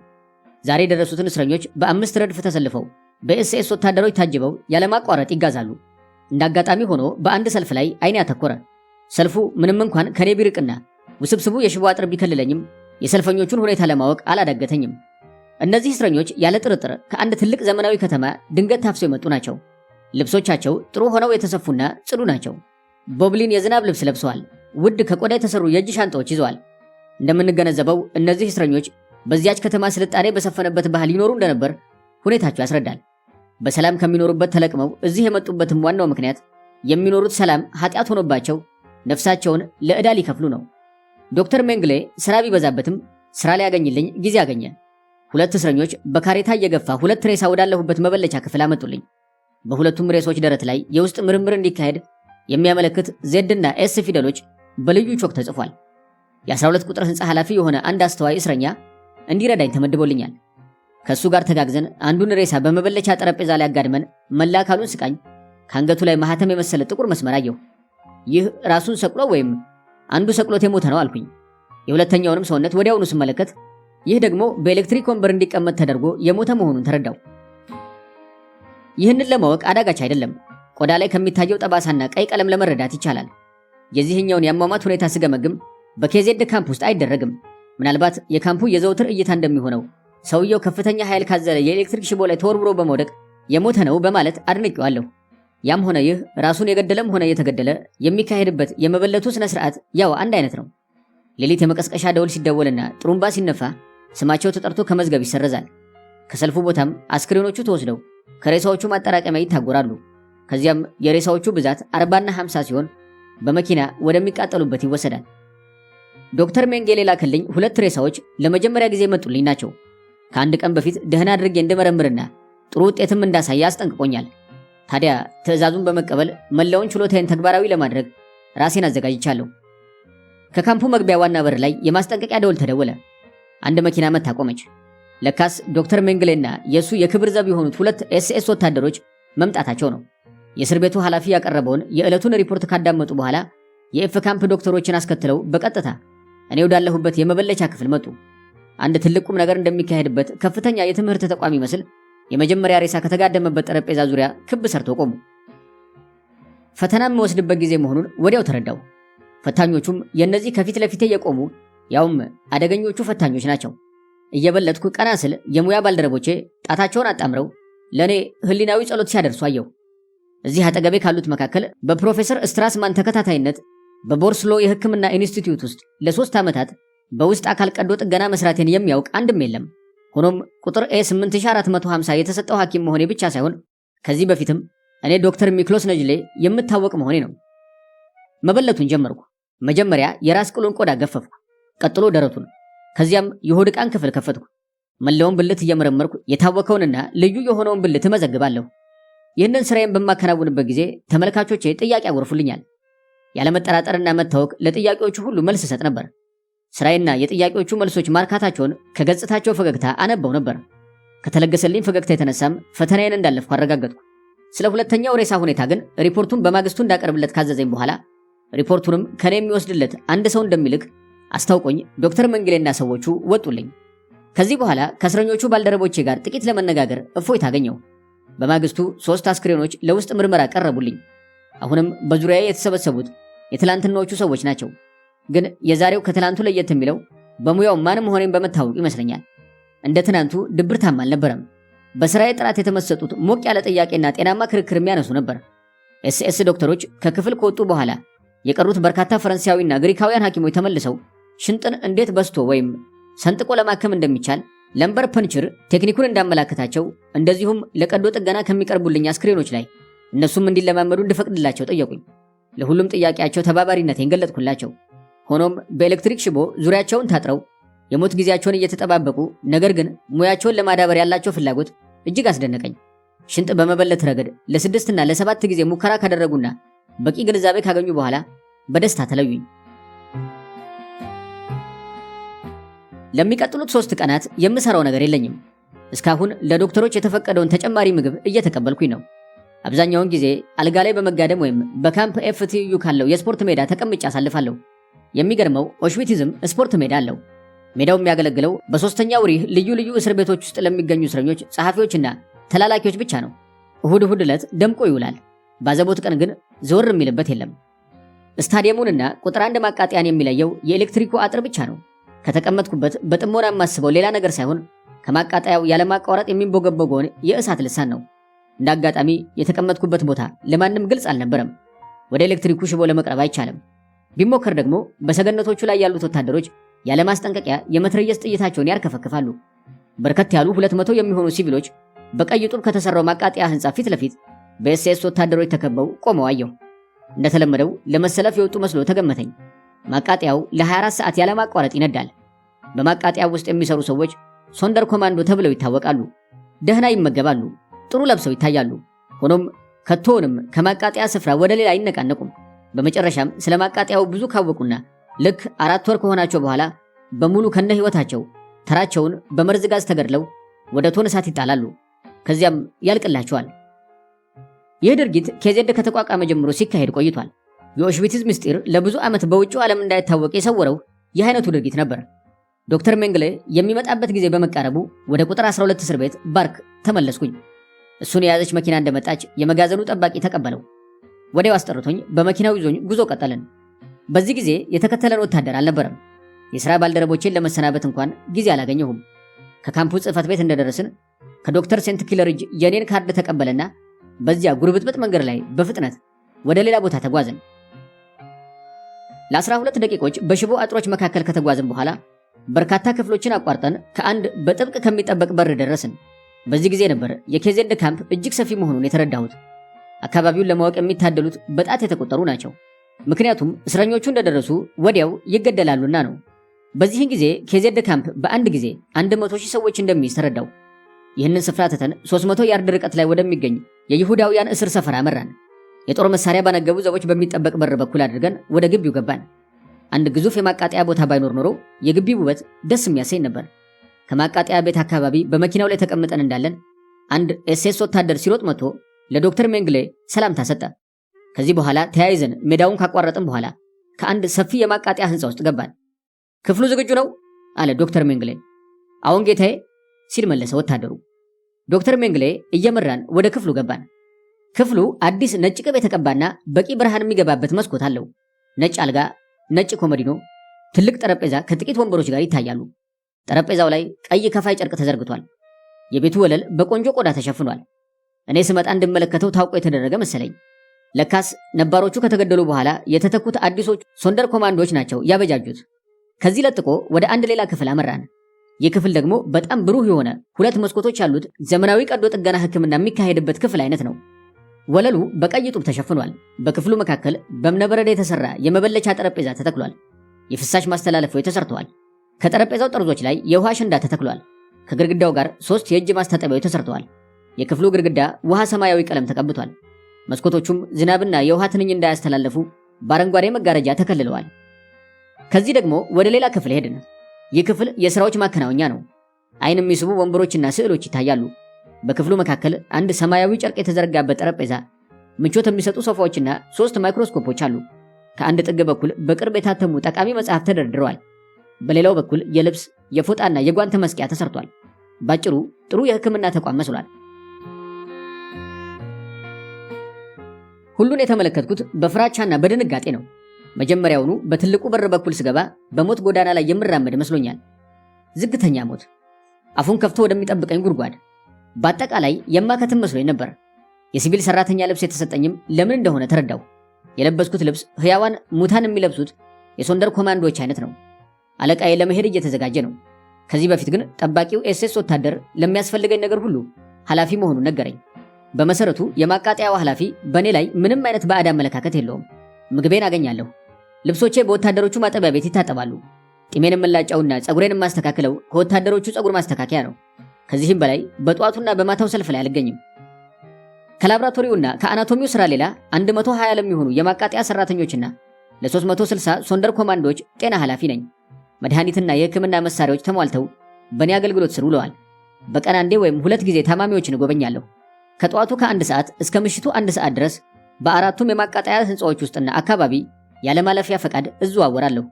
ዛሬ የደረሱትን እስረኞች በ5 ረድፍ ተሰልፈው በኤስኤስ ወታደሮች ታጅበው ያለማቋረጥ ይጋዛሉ። እንዳጋጣሚ ሆኖ በአንድ ሰልፍ ላይ አይኔ ያተኮረ። ሰልፉ ምንም እንኳን ከኔ ቢርቅና ውስብስቡ የሽቦ አጥር ቢከልለኝም የሰልፈኞቹን ሁኔታ ለማወቅ አላዳገተኝም። እነዚህ እስረኞች ያለ ጥርጥር ከአንድ ትልቅ ዘመናዊ ከተማ ድንገት ታፍሰው የመጡ ናቸው። ልብሶቻቸው ጥሩ ሆነው የተሰፉና ጽዱ ናቸው። ቦብሊን የዝናብ ልብስ ለብሰዋል። ውድ ከቆዳ የተሰሩ የእጅ ሻንጣዎች ይዘዋል። እንደምንገነዘበው እነዚህ እስረኞች በዚያች ከተማ ስልጣኔ በሰፈነበት ባህል ይኖሩ እንደነበር ሁኔታቸው ያስረዳል። በሰላም ከሚኖሩበት ተለቅመው እዚህ የመጡበትም ዋናው ምክንያት የሚኖሩት ሰላም ኃጢአት ሆኖባቸው ነፍሳቸውን ለዕዳ ሊከፍሉ ነው። ዶክተር ሜንግሌ ስራ ቢበዛበትም ስራ ሊያገኝልኝ ጊዜ አገኘ። 2 እስረኞች በካሬታ እየገፋ 2 ሬሳ ወዳለሁበት መበለቻ ክፍል አመጡልኝ። በሁለቱም ሬሶች ደረት ላይ የውስጥ ምርምር እንዲካሄድ የሚያመለክት ዜድ እና ኤስ ፊደሎች በልዩ ቾክ ተጽፏል። የ12 ቁጥር ህንፃ ኃላፊ የሆነ አንድ አስተዋይ እስረኛ እንዲረዳኝ ተመድቦልኛል። ከሱ ጋር ተጋግዘን አንዱን ሬሳ በመበለቻ ጠረጴዛ ላይ አጋድመን መላ አካሉን ስቃኝ ከአንገቱ ላይ ማህተም የመሰለ ጥቁር መስመር አየሁ። ይህ ራሱን ሰቅሎ ወይም አንዱ ሰቅሎት የሞተ ነው አልኩኝ። የሁለተኛውንም ሰውነት ወዲያውኑ ስመለከት ይህ ደግሞ በኤሌክትሪክ ወንበር እንዲቀመጥ ተደርጎ የሞተ መሆኑን ተረዳው። ይህንን ለማወቅ አዳጋች አይደለም። ቆዳ ላይ ከሚታየው ጠባሳና ቀይ ቀለም ለመረዳት ይቻላል። የዚህኛውን የአሟሟት ሁኔታ ስገመግም በኬዜድ ካምፕ ውስጥ አይደረግም። ምናልባት የካምፑ የዘውትር እይታ እንደሚሆነው ሰውየው ከፍተኛ ኃይል ካዘለ የኤሌክትሪክ ሽቦ ላይ ተወርውሮ በመውደቅ የሞተ ነው በማለት አድንቄዋለሁ። ያም ሆነ ይህ ራሱን የገደለም ሆነ የተገደለ የሚካሄድበት የመበለቱ ስነ ስርዓት ያው አንድ አይነት ነው። ሌሊት የመቀስቀሻ ደውል ሲደወልና ጥሩምባ ሲነፋ ስማቸው ተጠርቶ ከመዝገብ ይሰረዛል። ከሰልፉ ቦታም አስክሬኖቹ ተወስደው ከሬሳዎቹ ማጠራቀሚያ ይታጎራሉ። ከዚያም የሬሳዎቹ ብዛት 40 እና 50 ሲሆን በመኪና ወደሚቃጠሉበት ይወሰዳል። ዶክተር ሜንጌሌ ላከልኝ 2 ሬሳዎች ለመጀመሪያ ጊዜ መጡልኝ ናቸው። ከአንድ ቀን በፊት ደህና አድርጌ እንደመረምርና ጥሩ ውጤትም እንዳሳይ አስጠንቅቆኛል። ታዲያ ትዕዛዙን በመቀበል መላውን ችሎታዬን ተግባራዊ ለማድረግ ራሴን አዘጋጅቻለሁ። ከካምፑ መግቢያ ዋና በር ላይ የማስጠንቀቂያ ደወል ተደወለ። አንድ መኪና መታ ቆመች። ለካስ ዶክተር ሜንግሌና የሱ የክብር ዘብ የሆኑት 2 ኤስኤስ ወታደሮች መምጣታቸው ነው። የእስር ቤቱ ኃላፊ ያቀረበውን የዕለቱን ሪፖርት ካዳመጡ በኋላ የኤፍ ካምፕ ዶክተሮችን አስከትለው በቀጥታ እኔ ወዳለሁበት የመበለቻ ክፍል መጡ። አንድ ትልቅ ቁም ነገር እንደሚካሄድበት ከፍተኛ የትምህርት ተቋም ይመስል የመጀመሪያ ሬሳ ከተጋደመበት ጠረጴዛ ዙሪያ ክብ ሰርተው ቆሙ። ፈተና የምወስድበት ጊዜ መሆኑን ወዲያው ተረዳው። ፈታኞቹም የእነዚህ ከፊት ለፊቴ የቆሙ ያውም አደገኞቹ ፈታኞች ናቸው። እየበለጥኩ ቀና ስል የሙያ ባልደረቦቼ ጣታቸውን አጣምረው ለእኔ ህሊናዊ ጸሎት ሲያደርሱ አየሁ። እዚህ አጠገቤ ካሉት መካከል በፕሮፌሰር ስትራስማን ተከታታይነት በቦርስሎ የሕክምና ኢንስቲትዩት ውስጥ ለ3 ዓመታት በውስጥ አካል ቀዶ ጥገና መስራቴን የሚያውቅ አንድም የለም። ሆኖም ቁጥር A8450 የተሰጠው ሐኪም መሆኔ ብቻ ሳይሆን ከዚህ በፊትም እኔ ዶክተር ሚክሎስ ነጅሌ የምታወቅ መሆኔ ነው። መበለቱን ጀመርኩ። መጀመሪያ የራስ ቅሉን ቆዳ ገፈፍኩ፣ ቀጥሎ ደረቱን፣ ከዚያም የሆድ ዕቃን ክፍል ከፈትኩ። መላውን ብልት እየመረመርኩ የታወከውንና ልዩ የሆነውን ብልት እመዘግባለሁ። ይህንን ስራዬን በማከናውንበት ጊዜ ተመልካቾቼ ጥያቄ ያጎርፉልኛል። ያለመጠራጠርና መታወክ ለጥያቄዎቹ ሁሉ መልስ እሰጥ ነበር። ስራዬና የጥያቄዎቹ መልሶች ማርካታቸውን ከገጽታቸው ፈገግታ አነበው ነበር። ከተለገሰልኝ ፈገግታ የተነሳም ፈተናዬን እንዳለፍኩ አረጋገጥኩ። ስለ ሁለተኛው ሬሳ ሁኔታ ግን ሪፖርቱን በማግስቱ እንዳቀርብለት ካዘዘኝ በኋላ ሪፖርቱንም ከኔ የሚወስድለት አንድ ሰው እንደሚልክ አስታውቆኝ ዶክተር መንግሌና ሰዎቹ ወጡልኝ። ከዚህ በኋላ ከእስረኞቹ ባልደረቦቼ ጋር ጥቂት ለመነጋገር እፎይታ አገኘሁ። በማግስቱ 3 አስክሬኖች ለውስጥ ምርመራ ቀረቡልኝ። አሁንም በዙሪያዬ የተሰበሰቡት የትላንትናዎቹ ሰዎች ናቸው። ግን የዛሬው ከትላንቱ ለየት የሚለው በሙያው ማንም ሆኔን በመታወቅ ይመስለኛል። እንደ ትናንቱ ድብርታም አልነበረም። በስራዬ ጥራት የተመሰጡት ሞቅ ያለ ጥያቄና ጤናማ ክርክር የሚያነሱ ነበር። ኤስኤስ ዶክተሮች ከክፍል ከወጡ በኋላ የቀሩት በርካታ ፈረንሳያዊና ግሪካውያን ሐኪሞች ተመልሰው ሽንጥን እንዴት በስቶ ወይም ሰንጥቆ ለማከም እንደሚቻል ለምበር ፐንችር ቴክኒኩን እንዳመላከታቸው፣ እንደዚሁም ለቀዶ ጥገና ከሚቀርቡልኝ አስክሬኖች ላይ እነሱም እንዲለማመዱ እንድፈቅድላቸው ጠየቁኝ። ለሁሉም ጥያቄያቸው ተባባሪነቴን ገለጥኩላቸው። ሆኖም በኤሌክትሪክ ሽቦ ዙሪያቸውን ታጥረው የሞት ጊዜያቸውን እየተጠባበቁ ነገር ግን ሙያቸውን ለማዳበር ያላቸው ፍላጎት እጅግ አስደነቀኝ። ሽንጥ በመበለት ረገድ ለ6 እና ለ7 ጊዜ ሙከራ ካደረጉና በቂ ግንዛቤ ካገኙ በኋላ በደስታ ተለዩኝ። ለሚቀጥሉት 3 ቀናት የምሰራው ነገር የለኝም። እስካሁን ለዶክተሮች የተፈቀደውን ተጨማሪ ምግብ እየተቀበልኩኝ ነው። አብዛኛውን ጊዜ አልጋ ላይ በመጋደም ወይም በካምፕ ኤፍቲዩ ካለው የስፖርት ሜዳ ተቀምጬ አሳልፋለሁ። የሚገርመው ኦሽዊትዝም ስፖርት ሜዳ አለው። ሜዳው የሚያገለግለው በ3ኛው ሪህ ልዩ ልዩ እስር ቤቶች ውስጥ ለሚገኙ እስረኞች፣ ጸሐፊዎችና ተላላኪዎች ብቻ ነው። እሁድ ዕለት ደምቆ ይውላል። ባዘቦት ቀን ግን ዘወር የሚልበት የለም። ስታዲየሙንና ቁጥር 1 ማቃጠያን የሚለየው የኤሌክትሪኩ አጥር ብቻ ነው። ከተቀመጥኩበት በጥሞና የማስበው ሌላ ነገር ሳይሆን ከማቃጠያው ያለማቋረጥ የሚንቦገቦገውን የእሳት ልሳን ነው። እንደ አጋጣሚ የተቀመጥኩበት ቦታ ለማንም ግልጽ አልነበረም። ወደ ኤሌክትሪኩ ሽቦ ለመቅረብ አይቻልም። ቢሞከር ደግሞ በሰገነቶቹ ላይ ያሉት ወታደሮች ያለ ማስጠንቀቂያ የመትረየስ ጥይታቸውን ያርከፈክፋሉ። በርከት ያሉ 200 የሚሆኑ ሲቪሎች በቀይ ጡብ ከተሰራው ማቃጠያ ህንጻ ፊት ለፊት በኤስኤስ ወታደሮች ተከበው ቆመው አየሁ። እንደተለመደው ለመሰለፍ የወጡ መስሎ ተገመተኝ። ማቃጠያው ለ24 ሰዓት ያለማቋረጥ ይነዳል። በማቃጠያው ውስጥ የሚሰሩ ሰዎች ሶንደር ኮማንዶ ተብለው ይታወቃሉ። ደህና ይመገባሉ፣ ጥሩ ለብሰው ይታያሉ። ሆኖም ከቶውንም ከማቃጠያ ስፍራ ወደ ሌላ አይነቃነቁም። በመጨረሻም ስለ ማቃጠያው ብዙ ካወቁና ልክ 4 ወር ከሆናቸው በኋላ በሙሉ ከነ ህይወታቸው ተራቸውን በመርዝ ጋዝ ተገድለው ወደ ቶን እሳት ይጣላሉ። ከዚያም ያልቅላቸዋል። ይህ ድርጊት ኬዜድ ከተቋቋመ ጀምሮ ሲካሄድ ቆይቷል። የኦሽዊትዝ ምስጢር ለብዙ ዓመት በውጭው ዓለም እንዳይታወቅ የሰወረው ይህ አይነቱ ድርጊት ነበር። ዶክተር ሜንግሌ የሚመጣበት ጊዜ በመቃረቡ ወደ ቁጥር 12 እስር ቤት ባርክ ተመለስኩኝ። እሱን የያዘች መኪና እንደመጣች የመጋዘኑ ጠባቂ ተቀበለው። ወዲያው አስጠርቶኝ በመኪናው ይዞኝ ጉዞ ቀጠልን። በዚህ ጊዜ የተከተለን ወታደር አልነበረም። የሥራ ባልደረቦቼን ለመሰናበት እንኳን ጊዜ አላገኘሁም። ከካምፑ ጽሕፈት ቤት እንደደረስን ከዶክተር ሴንት ኪለርጅ የኔን ካርድ ተቀበለና በዚያ ጉርብጥብጥ መንገድ ላይ በፍጥነት ወደ ሌላ ቦታ ተጓዝን። ለ12 ደቂቆች በሽቦ አጥሮች መካከል ከተጓዝን በኋላ በርካታ ክፍሎችን አቋርጠን ከአንድ በጥብቅ ከሚጠበቅ በር ደረስን። በዚህ ጊዜ ነበር የኬዜድ ካምፕ እጅግ ሰፊ መሆኑን የተረዳሁት። አካባቢውን ለማወቅ የሚታደሉት በጣት የተቆጠሩ ናቸው። ምክንያቱም እስረኞቹ እንደደረሱ ወዲያው ይገደላሉና ነው። በዚህን ጊዜ ኬዜድ ካምፕ በአንድ ጊዜ 100,000 ሰዎች እንደሚይዝ ተረዳው። ይህንን ስፍራ ትተን 300 ያርድ ርቀት ላይ ወደሚገኝ የይሁዳውያን እስር ሰፈር አመራን። የጦር መሳሪያ ባነገቡ ዘቦች በሚጠበቅ በር በኩል አድርገን ወደ ግቢው ገባን። አንድ ግዙፍ የማቃጠያ ቦታ ባይኖር ኖሮ የግቢው ውበት ደስ የሚያሰኝ ነበር። ከማቃጠያ ቤት አካባቢ በመኪናው ላይ ተቀምጠን እንዳለን አንድ ኤስኤስ ወታደር ሲሮጥ መጥቶ ለዶክተር ሜንግሌ ሰላምታ ሰጠ። ከዚህ በኋላ ተያይዘን ሜዳውን ካቋረጥን በኋላ ከአንድ ሰፊ የማቃጠያ ህንፃ ውስጥ ገባን። ክፍሉ ዝግጁ ነው አለ ዶክተር ሜንግሌ። አዎን ጌታዬ ሲል መለሰ ወታደሩ። ዶክተር ሜንግሌ እየመራን ወደ ክፍሉ ገባን። ክፍሉ አዲስ ነጭ ቅብ የተቀባና በቂ ብርሃን የሚገባበት መስኮት አለው። ነጭ አልጋ፣ ነጭ ኮመዲኖ፣ ትልቅ ጠረጴዛ ከጥቂት ወንበሮች ጋር ይታያሉ። ጠረጴዛው ላይ ቀይ ከፋይ ጨርቅ ተዘርግቷል። የቤቱ ወለል በቆንጆ ቆዳ ተሸፍኗል። እኔ ስመጣ እንድመለከተው ታውቆ የተደረገ መሰለኝ። ለካስ ነባሮቹ ከተገደሉ በኋላ የተተኩት አዲሶች ሶንደር ኮማንዶዎች ናቸው ያበጃጁት። ከዚህ ለጥቆ ወደ አንድ ሌላ ክፍል አመራን። ይህ ክፍል ደግሞ በጣም ብሩህ የሆነ 2 መስኮቶች ያሉት ዘመናዊ ቀዶ ጥገና ሕክምና የሚካሄድበት ክፍል አይነት ነው። ወለሉ በቀይ ጡብ ተሸፍኗል። በክፍሉ መካከል በእብነበረድ የተሰራ የመበለቻ ጠረጴዛ ተተክሏል። የፍሳሽ ማስተላለፊያዎች ተሰርተዋል። ከጠረጴዛው ጠርዞች ላይ የውሃ አሸንዳ ተተክሏል። ከግድግዳው ጋር 3 የእጅ ማስታጠቢያዎች ተሰርተዋል። የክፍሉ ግድግዳ ውሃ ሰማያዊ ቀለም ተቀብቷል። መስኮቶቹም ዝናብና የውሃ ትንኝ እንዳያስተላለፉ በአረንጓዴ መጋረጃ ተከልለዋል። ከዚህ ደግሞ ወደ ሌላ ክፍል ሄድን። ይህ ክፍል የሥራዎች ማከናወኛ ነው። ዓይን የሚስቡ ወንበሮችና ስዕሎች ይታያሉ። በክፍሉ መካከል አንድ ሰማያዊ ጨርቅ የተዘረጋበት ጠረጴዛ፣ ምቾት የሚሰጡ ሶፋዎችና 3 ማይክሮስኮፖች አሉ። ከአንድ ጥግ በኩል በቅርብ የታተሙ ጠቃሚ መጽሐፍ ተደርድረዋል። በሌላው በኩል የልብስ የፎጣና የጓንት መስቂያ ተሰርቷል። ባጭሩ ጥሩ የሕክምና ተቋም መስሏል። ሁሉን የተመለከትኩት በፍራቻና በድንጋጤ ነው። መጀመሪያውኑ በትልቁ በር በኩል ስገባ በሞት ጎዳና ላይ የምራመድ መስሎኛል። ዝግተኛ ሞት፣ አፉን ከፍቶ ወደሚጠብቀኝ ጉድጓድ። በአጠቃላይ የማከትም መስሎኝ ነበር። የሲቪል ሰራተኛ ልብስ የተሰጠኝም ለምን እንደሆነ ተረዳው። የለበስኩት ልብስ ሕያዋን ሙታን የሚለብሱት የሶንደር ኮማንዶዎች አይነት ነው። አለቃዬ ለመሄድ እየተዘጋጀ ነው። ከዚህ በፊት ግን ጠባቂው ኤስኤስ ወታደር ለሚያስፈልገኝ ነገር ሁሉ ኃላፊ መሆኑን ነገረኝ። በመሰረቱ የማቃጠያው ኃላፊ በእኔ ላይ ምንም አይነት ባዕድ አመለካከት የለውም። ምግቤን አገኛለሁ። ልብሶቼ በወታደሮቹ ማጠቢያ ቤት ይታጠባሉ። ጢሜን የምላጫውና ጸጉሬን የማስተካክለው ከወታደሮቹ ጸጉር ማስተካከያ ነው። ከዚህም በላይ በጠዋቱና በማታው ሰልፍ ላይ አልገኝም። ከላብራቶሪውና ከአናቶሚው ስራ ሌላ 120 ለሚሆኑ የማቃጠያ ሰራተኞችና ለ360 ሶንደር ኮማንዶዎች ጤና ኃላፊ ነኝ። መድኃኒትና የሕክምና መሳሪያዎች ተሟልተው በእኔ አገልግሎት ስር ውለዋል። በቀን አንዴ ወይም 2 ጊዜ ታማሚዎችን እጎበኛለሁ። ከጠዋቱ ከ1 ሰዓት እስከ ምሽቱ 1 ሰዓት ድረስ በአራቱም የማቃጠያ ህንፃዎች ውስጥና አካባቢ ያለማለፊያ ፈቃድ እዘዋወራለሁ።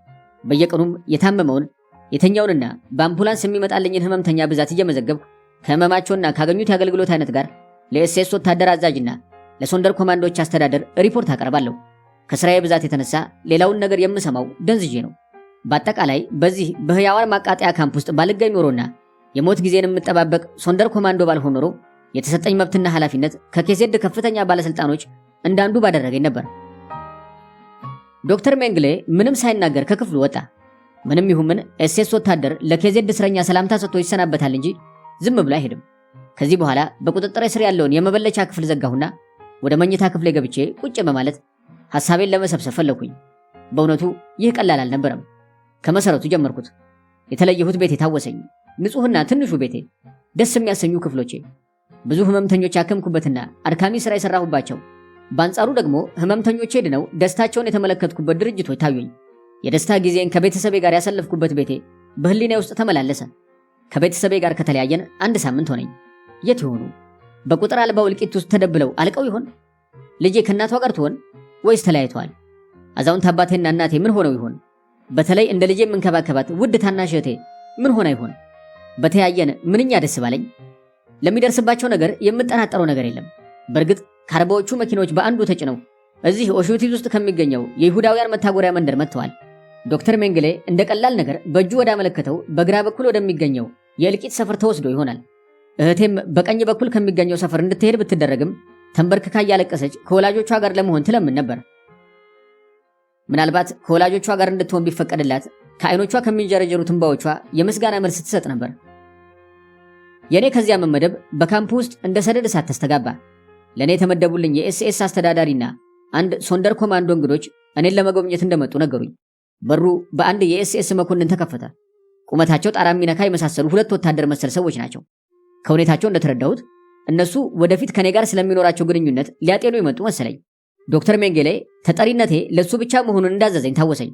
በየቀኑም የታመመውን የተኛውንና በአምቡላንስ የሚመጣልኝን ህመምተኛ ብዛት እየመዘገብኩ ከህመማቸውና ካገኙት የአገልግሎት አይነት ጋር ለኤስኤስ ወታደር አዛዥና ለሶንደር ኮማንዶዎች አስተዳደር ሪፖርት አቀርባለሁ። ከስራዬ ብዛት የተነሳ ሌላውን ነገር የምሰማው ደንዝዤ ነው። በአጠቃላይ በዚህ በህያዋን ማቃጠያ ካምፕ ውስጥ ባልገኝ ኖሮና የሞት ጊዜን የምጠባበቅ ሶንደር ኮማንዶ ባልሆን ኖሮ የተሰጠኝ መብትና ኃላፊነት ከኬዜድ ከፍተኛ ባለስልጣኖች እንዳንዱ ባደረገኝ ነበር። ዶክተር ሜንግሌ ምንም ሳይናገር ከክፍሉ ወጣ። ምንም ይሁን ምን ኤስኤስ ወታደር ለኬዜድ እስረኛ ሰላምታ ሰጥቶ ይሰናበታል እንጂ ዝም ብሎ አይሄድም። ከዚህ በኋላ በቁጥጥር ስር ያለውን የመበለቻ ክፍል ዘጋሁና ወደ መኝታ ክፍሌ ገብቼ ቁጭ በማለት ሐሳቤን ለመሰብሰብ ፈለኩኝ። በእውነቱ ይህ ቀላል አልነበረም። ከመሰረቱ ጀመርኩት። የተለየሁት ቤቴ ታወሰኝ። ንጹህና ትንሹ ቤቴ፣ ደስ የሚያሰኙ ክፍሎቼ፣ ብዙ ህመምተኞች ያከምኩበትና አድካሚ ስራ የሰራሁባቸው፣ በአንጻሩ ደግሞ ህመምተኞቼ ድነው ደስታቸውን የተመለከትኩበት ድርጅቶች ታዩኝ። የደስታ ጊዜን ከቤተሰቤ ጋር ያሳለፍኩበት ቤቴ በህሊኔ ውስጥ ተመላለሰ። ከቤተሰቤ ጋር ከተለያየን 1 ሳምንት ሆነኝ። የት ይሆኑ? በቁጥር አልባው እልቂት ውስጥ ተደብለው አልቀው ይሆን? ልጄ ከእናቷ ጋር ትሆን ወይስ ተለያይተዋል? አዛውንት አባቴና እናቴ ምን ሆነው ይሆን? በተለይ እንደ ልጄ የምንከባከባት ውድ ታናሽ እህቴ ምን ሆና ይሆን? በተያየን ምንኛ ደስ ባለኝ። ለሚደርስባቸው ነገር የምጠራጠረው ነገር የለም። በእርግጥ ከአርባዎቹ መኪኖች በአንዱ ተጭነው እዚህ ኦሾቲዝ ውስጥ ከሚገኘው የይሁዳውያን መታጎሪያ መንደር መጥተዋል። ዶክተር ሜንግሌ እንደ ቀላል ነገር በእጁ ወዳመለከተው በግራ በኩል ወደሚገኘው የእልቂት ሰፈር ተወስዶ ይሆናል። እህቴም በቀኝ በኩል ከሚገኘው ሰፈር እንድትሄድ ብትደረግም ተንበርክካ እያለቀሰች ከወላጆቿ ጋር ለመሆን ትለምን ነበር። ምናልባት ከወላጆቿ ጋር እንድትሆን ቢፈቀድላት ከዓይኖቿ ከሚንጀረጀሩት እንባዎቿ የምስጋና መልስ ትሰጥ ነበር። የኔ ከዚያ መመደብ በካምፕ ውስጥ እንደ ሰደድ እሳት ተስተጋባ። ለኔ የተመደቡልኝ የኤስኤስ አስተዳዳሪና አንድ ሶንደር ኮማንዶ እንግዶች እኔን ለመጎብኘት እንደመጡ ነገሩኝ። በሩ በአንድ የኤስኤስ መኮንን ተከፈተ። ቁመታቸው ጣራ የሚነካ የመሳሰሉ 2 ወታደር መሰል ሰዎች ናቸው። ከሁኔታቸው እንደተረዳሁት እነሱ ወደፊት ከኔ ጋር ስለሚኖራቸው ግንኙነት ሊያጤኑ የመጡ መሰለኝ። ዶክተር ሜንጌሌ ተጠሪነቴ ለሱ ብቻ መሆኑን እንዳዘዘኝ ታወሰኝ።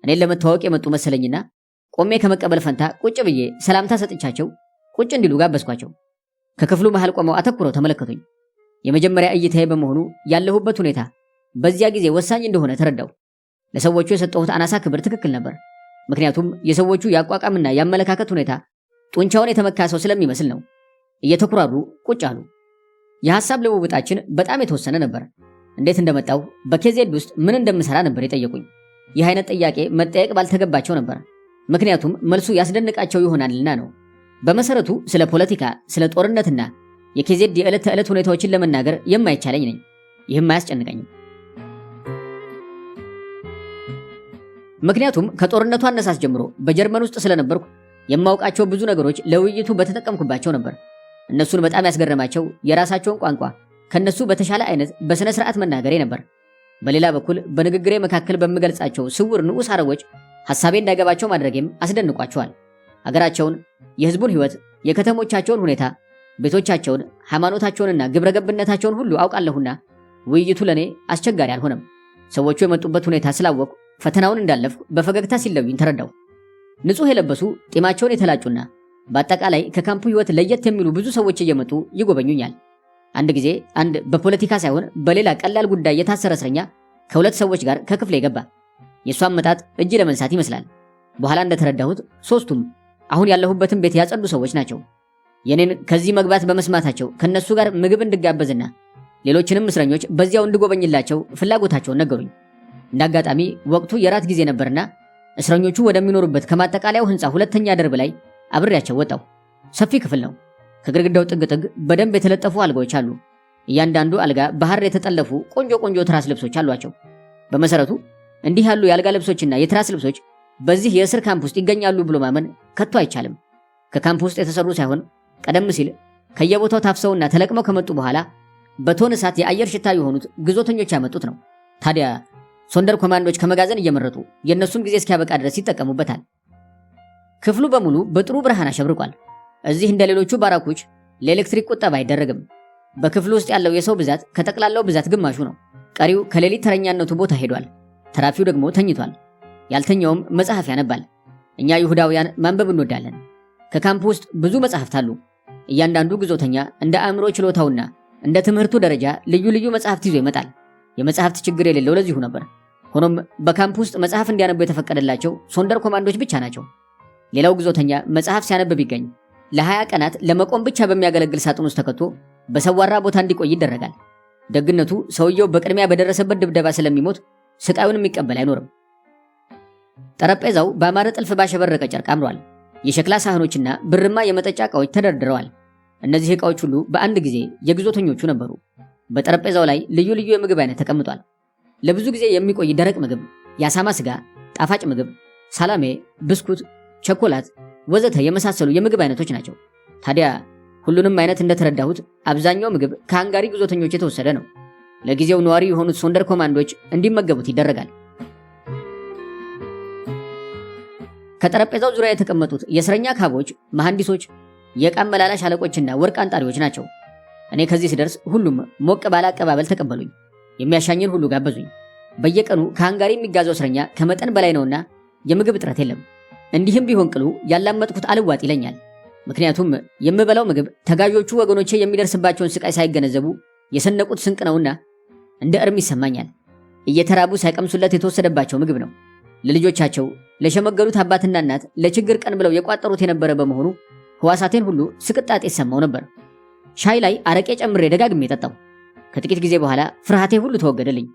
እኔን ለመተዋወቅ የመጡ መሰለኝና ቆሜ ከመቀበል ፈንታ ቁጭ ብዬ ሰላምታ ሰጥቻቸው ቁጭ እንዲሉ ጋበዝኳቸው። ከክፍሉ መሃል ቆመው አተኩረው ተመለከቱኝ። የመጀመሪያ እይታዬ በመሆኑ ያለሁበት ሁኔታ በዚያ ጊዜ ወሳኝ እንደሆነ ተረዳው። ለሰዎቹ የሰጠሁት አናሳ ክብር ትክክል ነበር። ምክንያቱም የሰዎቹ የአቋቋምና የአመለካከት ሁኔታ ጡንቻውን የተመካ ሰው ስለሚመስል ነው። እየተኩራሩ ቁጭ አሉ። የሐሳብ ልውውጣችን በጣም የተወሰነ ነበር። እንዴት እንደመጣው በኬዜድ ውስጥ ምን እንደምሰራ ነበር የጠየቁኝ። ይህ አይነት ጥያቄ መጠየቅ ባልተገባቸው ነበር። ምክንያቱም መልሱ ያስደንቃቸው ይሆናልና ነው። በመሰረቱ ስለ ፖለቲካ፣ ስለ ጦርነትና የኬዜድ የዕለት ተዕለት ሁኔታዎችን ለመናገር የማይቻለኝ ነኝ። ይህም አያስጨንቀኝም። ምክንያቱም ከጦርነቱ አነሳስ ጀምሮ በጀርመን ውስጥ ስለነበርኩ የማውቃቸው ብዙ ነገሮች ለውይይቱ በተጠቀምኩባቸው ነበር። እነሱን በጣም ያስገረማቸው የራሳቸውን ቋንቋ ከነሱ በተሻለ አይነት በስነ ስርዓት መናገሬ ነበር። በሌላ በኩል በንግግሬ መካከል በምገልጻቸው ስውር ንዑስ ሐረጎች ሐሳቤ እንዳይገባቸው ማድረጌም አስደንቋቸዋል። አገራቸውን፣ የህዝቡን ህይወት፣ የከተሞቻቸውን ሁኔታ፣ ቤቶቻቸውን፣ ሃይማኖታቸውንና ግብረገብነታቸውን ሁሉ አውቃለሁና ውይይቱ ለኔ አስቸጋሪ አልሆነም። ሰዎቹ የመጡበት ሁኔታ ስላወቅኩ ፈተናውን እንዳለፍኩ በፈገግታ ሲለዩኝ ተረዳው። ንጹህ የለበሱ ጢማቸውን የተላጩና በአጠቃላይ ከካምፑ ህይወት ለየት የሚሉ ብዙ ሰዎች እየመጡ ይጎበኙኛል። አንድ ጊዜ አንድ በፖለቲካ ሳይሆን በሌላ ቀላል ጉዳይ የታሰረ እስረኛ ከ2 ሰዎች ጋር ከክፍሌ ገባ። የእሱ አመጣጥ እጅ ለመንሳት ይመስላል። በኋላ እንደተረዳሁት 3ቱም አሁን ያለሁበትን ቤት ያጸዱ ሰዎች ናቸው። የኔን ከዚህ መግባት በመስማታቸው ከነሱ ጋር ምግብ እንድጋበዝና ሌሎችንም እስረኞች በዚያው እንድጎበኝላቸው ፍላጎታቸውን ነገሩኝ። እንዳጋጣሚ ወቅቱ የራት ጊዜ ነበርና እስረኞቹ ወደሚኖሩበት ከማጠቃለያው ህንፃ 2ኛ ደርብ ላይ አብሬያቸው ወጣው። ሰፊ ክፍል ነው። ከግድግዳው ጥግ ጥግ በደንብ የተለጠፉ አልጋዎች አሉ። እያንዳንዱ አልጋ በሐር የተጠለፉ ቆንጆ ቆንጆ ትራስ ልብሶች አሏቸው። በመሰረቱ እንዲህ ያሉ የአልጋ ልብሶችና የትራስ ልብሶች በዚህ የእስር ካምፕ ውስጥ ይገኛሉ ብሎ ማመን ከቶ አይቻልም። ከካምፕ ውስጥ የተሰሩ ሳይሆን ቀደም ሲል ከየቦታው ታፍሰውና ተለቅመው ከመጡ በኋላ በቶን እሳት የአየር ሽታ የሆኑት ግዞተኞች ያመጡት ነው። ታዲያ ሶንደር ኮማንዶች ከመጋዘን እየመረጡ የእነሱን ጊዜ እስኪያበቃ ድረስ ይጠቀሙበታል። ክፍሉ በሙሉ በጥሩ ብርሃን አሸብርቋል። እዚህ እንደ ሌሎቹ ባራኮች ለኤሌክትሪክ ቁጠባ አይደረግም። በክፍሉ ውስጥ ያለው የሰው ብዛት ከጠቅላላው ብዛት ግማሹ ነው። ቀሪው ከሌሊት ተረኛነቱ ቦታ ሄዷል። ተራፊው ደግሞ ተኝቷል። ያልተኛውም መጽሐፍ ያነባል። እኛ ይሁዳውያን ማንበብ እንወዳለን። ከካምፕ ውስጥ ብዙ መጽሐፍት አሉ። እያንዳንዱ ግዞተኛ እንደ አእምሮ ችሎታውና እንደ ትምህርቱ ደረጃ ልዩ ልዩ መጽሐፍት ይዞ ይመጣል። የመጽሐፍት ችግር የሌለው ለዚሁ ነበር። ሆኖም በካምፕ ውስጥ መጽሐፍ እንዲያነቡ የተፈቀደላቸው ሶንደር ኮማንዶች ብቻ ናቸው። ሌላው ግዞተኛ መጽሐፍ ሲያነብ ቢገኝ ለ20 ቀናት ለመቆም ብቻ በሚያገለግል ሳጥን ውስጥ ተከቶ በሰዋራ ቦታ እንዲቆይ ይደረጋል። ደግነቱ ሰውየው በቅድሚያ በደረሰበት ድብደባ ስለሚሞት ስቃዩን የሚቀበል አይኖርም። ጠረጴዛው በአማረ ጥልፍ ባሸበረቀ ጨርቅ አምሯል። የሸክላ ሳህኖችና ብርማ የመጠጫ ዕቃዎች ተደርድረዋል። እነዚህ ዕቃዎች ሁሉ በአንድ ጊዜ የግዞተኞቹ ነበሩ። በጠረጴዛው ላይ ልዩ ልዩ የምግብ አይነት ተቀምጧል። ለብዙ ጊዜ የሚቆይ ደረቅ ምግብ፣ የአሳማ ስጋ፣ ጣፋጭ ምግብ፣ ሳላሜ፣ ብስኩት፣ ቸኮላት ወዘተ የመሳሰሉ የምግብ አይነቶች ናቸው። ታዲያ ሁሉንም አይነት እንደተረዳሁት አብዛኛው ምግብ ከሃንጋሪ ጉዞተኞች የተወሰደ ነው። ለጊዜው ነዋሪ የሆኑት ሶንደር ኮማንዶች እንዲመገቡት ይደረጋል። ከጠረጴዛው ዙሪያ የተቀመጡት የእስረኛ ካቦች፣ መሐንዲሶች፣ የዕቃ መላላሽ አለቆችና ወርቅ አንጣሪዎች ናቸው። እኔ ከዚህ ስደርስ ሁሉም ሞቅ ባለ አቀባበል ተቀበሉኝ። የሚያሻኝን ሁሉ ጋበዙኝ። በየቀኑ ከሃንጋሪ የሚጋዘው እስረኛ ከመጠን በላይ ነውና የምግብ እጥረት የለም። እንዲህም ቢሆን ቅሉ ያላመጥኩት አልዋጥ ይለኛል። ምክንያቱም የምበላው ምግብ ተጋዦቹ ወገኖቼ የሚደርስባቸውን ስቃይ ሳይገነዘቡ የሰነቁት ስንቅ ነውና እንደ እርም ይሰማኛል። እየተራቡ ሳይቀምሱለት የተወሰደባቸው ምግብ ነው። ለልጆቻቸው ለሸመገሉት አባትና እናት ለችግር ቀን ብለው የቋጠሩት የነበረ በመሆኑ ሕዋሳቴን ሁሉ ስቅጣጤ ይሰማው ነበር። ሻይ ላይ አረቄ ጨምሬ ደጋግሜ ጠጣው። ከጥቂት ጊዜ በኋላ ፍርሃቴ ሁሉ ተወገደልኝ።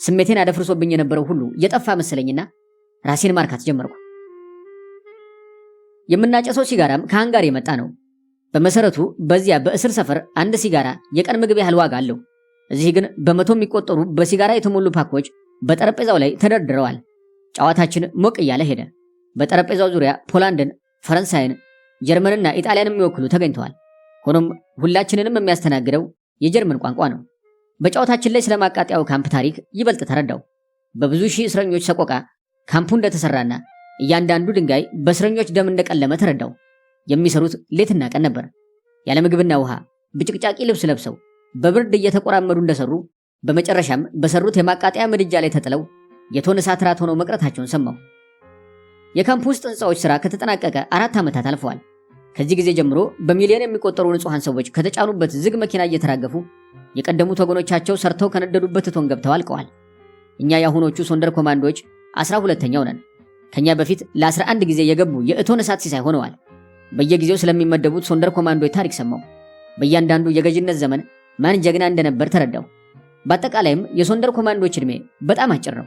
ስሜቴን አደፍርሶብኝ የነበረው ሁሉ የጠፋ መሰለኝና ራሴን ማርካት ጀመርኩ። የምናጨሰው ሲጋራም ከሃንጋሪ የመጣ ነው። በመሰረቱ በዚያ በእስር ሰፈር አንድ ሲጋራ የቀን ምግብ ያህል ዋጋ አለው። እዚህ ግን በመቶ የሚቆጠሩ በሲጋራ የተሞሉ ፓኮች በጠረጴዛው ላይ ተደርድረዋል። ጨዋታችን ሞቅ እያለ ሄደ። በጠረጴዛው ዙሪያ ፖላንድን፣ ፈረንሳይን፣ ጀርመንና ኢጣሊያን የሚወክሉ ተገኝተዋል። ሆኖም ሁላችንንም የሚያስተናግደው የጀርመን ቋንቋ ነው። በጨዋታችን ላይ ስለማቃጠያው ካምፕ ታሪክ ይበልጥ ተረዳው። በብዙ ሺህ እስረኞች ሰቆቃ ካምፑ እንደተሰራና እያንዳንዱ ድንጋይ በእስረኞች ደም እንደቀለመ ተረዳው። የሚሰሩት ሌትና ቀን ነበር። ያለ ምግብና ውሃ ብጭቅጫቂ ልብስ ለብሰው በብርድ እየተቆራመዱ እንደሰሩ በመጨረሻም በሰሩት የማቃጠያ ምድጃ ላይ ተጥለው የቶን እሳት ራት ሆነው መቅረታቸውን ሰማሁ። የካምፕ ውስጥ ህንፃዎች ሥራ ከተጠናቀቀ 4 ዓመታት አልፈዋል። ከዚህ ጊዜ ጀምሮ በሚሊዮን የሚቆጠሩ ንጹሐን ሰዎች ከተጫኑበት ዝግ መኪና እየተራገፉ የቀደሙት ወገኖቻቸው ሰርተው ከነደዱበት እቶን ገብተው አልቀዋል። እኛ የአሁኖቹ ሶንደር ኮማንዶዎች 12ኛው ነን። ከኛ በፊት ለ11 ጊዜ የገቡ የእቶን እሳት ሲሳይ ሆነዋል። በየጊዜው ስለሚመደቡት ሶንደር ኮማንዶች ታሪክ ሰማሁ። በእያንዳንዱ የገዥነት ዘመን ማን ጀግና እንደነበር ተረዳው። በአጠቃላይም የሶንደር ኮማንዶች ዕድሜ በጣም አጭር ነው።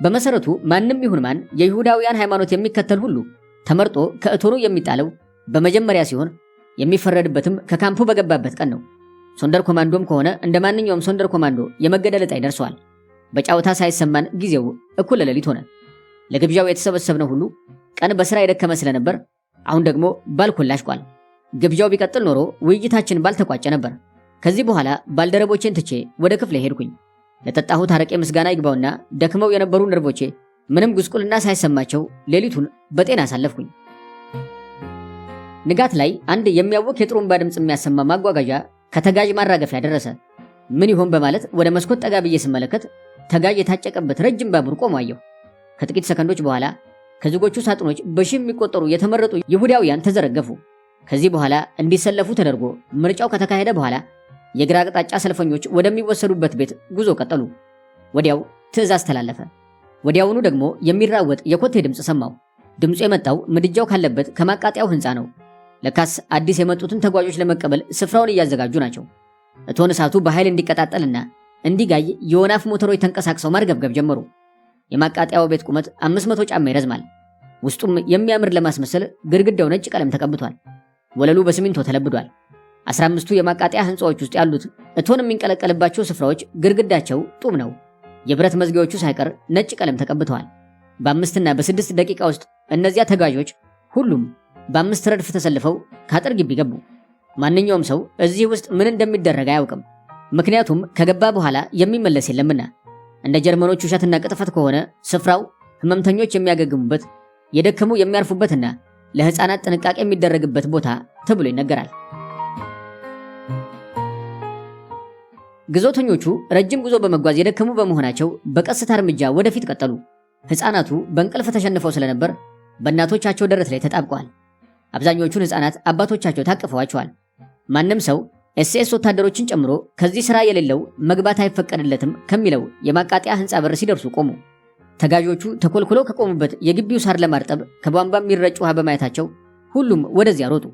በመሰረቱ ማንም ይሁን ማን የይሁዳውያን ሃይማኖት የሚከተል ሁሉ ተመርጦ ከእቶኑ የሚጣለው በመጀመሪያ ሲሆን የሚፈረድበትም ከካምፑ በገባበት ቀን ነው። ሶንደር ኮማንዶም ከሆነ እንደ ማንኛውም ሶንደር ኮማንዶ የመገደል ዕጣ ይደርሰዋል። በጫወታ ሳይሰማን ጊዜው እኩለ ሌሊት ሆነ። ለግብዣው የተሰበሰብነው ሁሉ ቀን በሥራ የደከመ ስለነበር አሁን ደግሞ ባልኮን ላሽቋል። ግብዣው ቢቀጥል ኖሮ ውይይታችን ባልተቋጨ ነበር። ከዚህ በኋላ ባልደረቦቼን ትቼ ወደ ክፍሌ ሄድኩኝ። ለጠጣሁት አረቄ ምስጋና ይግባውና ደክመው የነበሩ ነርቮቼ ምንም ጉስቁልና ሳይሰማቸው ሌሊቱን በጤና አሳለፍኩኝ። ንጋት ላይ አንድ የሚያወክ የጥሩምባ ድምፅ የሚያሰማ ማጓጓዣ ከተጋዥ ማራገፊያ ደረሰ። ምን ይሆን በማለት ወደ መስኮት ጠጋ ብዬ ስመለከት ተጋዥ የታጨቀበት ረጅም ባቡር ቆሞ አየሁ። ከጥቂት ሰከንዶች በኋላ ከዝጎቹ ሳጥኖች በሺህ የሚቆጠሩ የተመረጡ ይሁዳውያን ተዘረገፉ። ከዚህ በኋላ እንዲሰለፉ ተደርጎ ምርጫው ከተካሄደ በኋላ የግራ አቅጣጫ ሰልፈኞች ወደሚወሰዱበት ቤት ጉዞ ቀጠሉ። ወዲያው ትዕዛዝ ተላለፈ። ወዲያውኑ ደግሞ የሚራወጥ የኮቴ ድምፅ ሰማሁ። ድምፁ የመጣው ምድጃው ካለበት ከማቃጠያው ሕንፃ ነው። ለካስ አዲስ የመጡትን ተጓዦች ለመቀበል ስፍራውን እያዘጋጁ ናቸው። እቶን እሳቱ በኃይል እንዲቀጣጠልና እንዲጋይ የወናፍ ሞተሮች ተንቀሳቅሰው ማርገብገብ ጀመሩ። የማቃጠያው ቤት ቁመት 500 ጫማ ይረዝማል። ውስጡም የሚያምር ለማስመሰል ግድግዳው ነጭ ቀለም ተቀብቷል። ወለሉ በሲሚንቶ ተለብዷል። 15ቱ የማቃጠያ ህንፃዎች ውስጥ ያሉት እቶን የሚንቀለቀልባቸው ስፍራዎች ግድግዳቸው ጡብ ነው። የብረት መዝጊያዎቹ ሳይቀር ነጭ ቀለም ተቀብተዋል። በ5 እና በ6 ደቂቃ ውስጥ እነዚያ ተጋዦች ሁሉም በ5 ረድፍ ተሰልፈው ከአጥር ግቢ ገቡ። ማንኛውም ሰው እዚህ ውስጥ ምን እንደሚደረግ አያውቅም። ምክንያቱም ከገባ በኋላ የሚመለስ የለምና። እንደ ጀርመኖች ውሸትና ቅጥፈት ከሆነ ስፍራው ህመምተኞች የሚያገግሙበት፣ የደከሙ የሚያርፉበትና ለህፃናት ጥንቃቄ የሚደረግበት ቦታ ተብሎ ይነገራል። ግዞተኞቹ ረጅም ጉዞ በመጓዝ የደከሙ በመሆናቸው በቀስታ እርምጃ ወደፊት ቀጠሉ። ህፃናቱ በእንቅልፍ ተሸንፈው ስለነበር በእናቶቻቸው ደረት ላይ ተጣብቀዋል። አብዛኞቹን ህፃናት አባቶቻቸው ታቅፈዋቸዋል። ማንም ሰው ኤስኤስ ወታደሮችን ጨምሮ ከዚህ ሥራ የሌለው መግባት አይፈቀድለትም ከሚለው የማቃጠያ ህንፃ በር ሲደርሱ ቆሙ። ተጋዦቹ ተኮልኩለው ከቆሙበት የግቢው ሳር ለማርጠብ ከቧንቧ የሚረጭ ውሃ በማየታቸው ሁሉም ወደዚያ ሮጡ።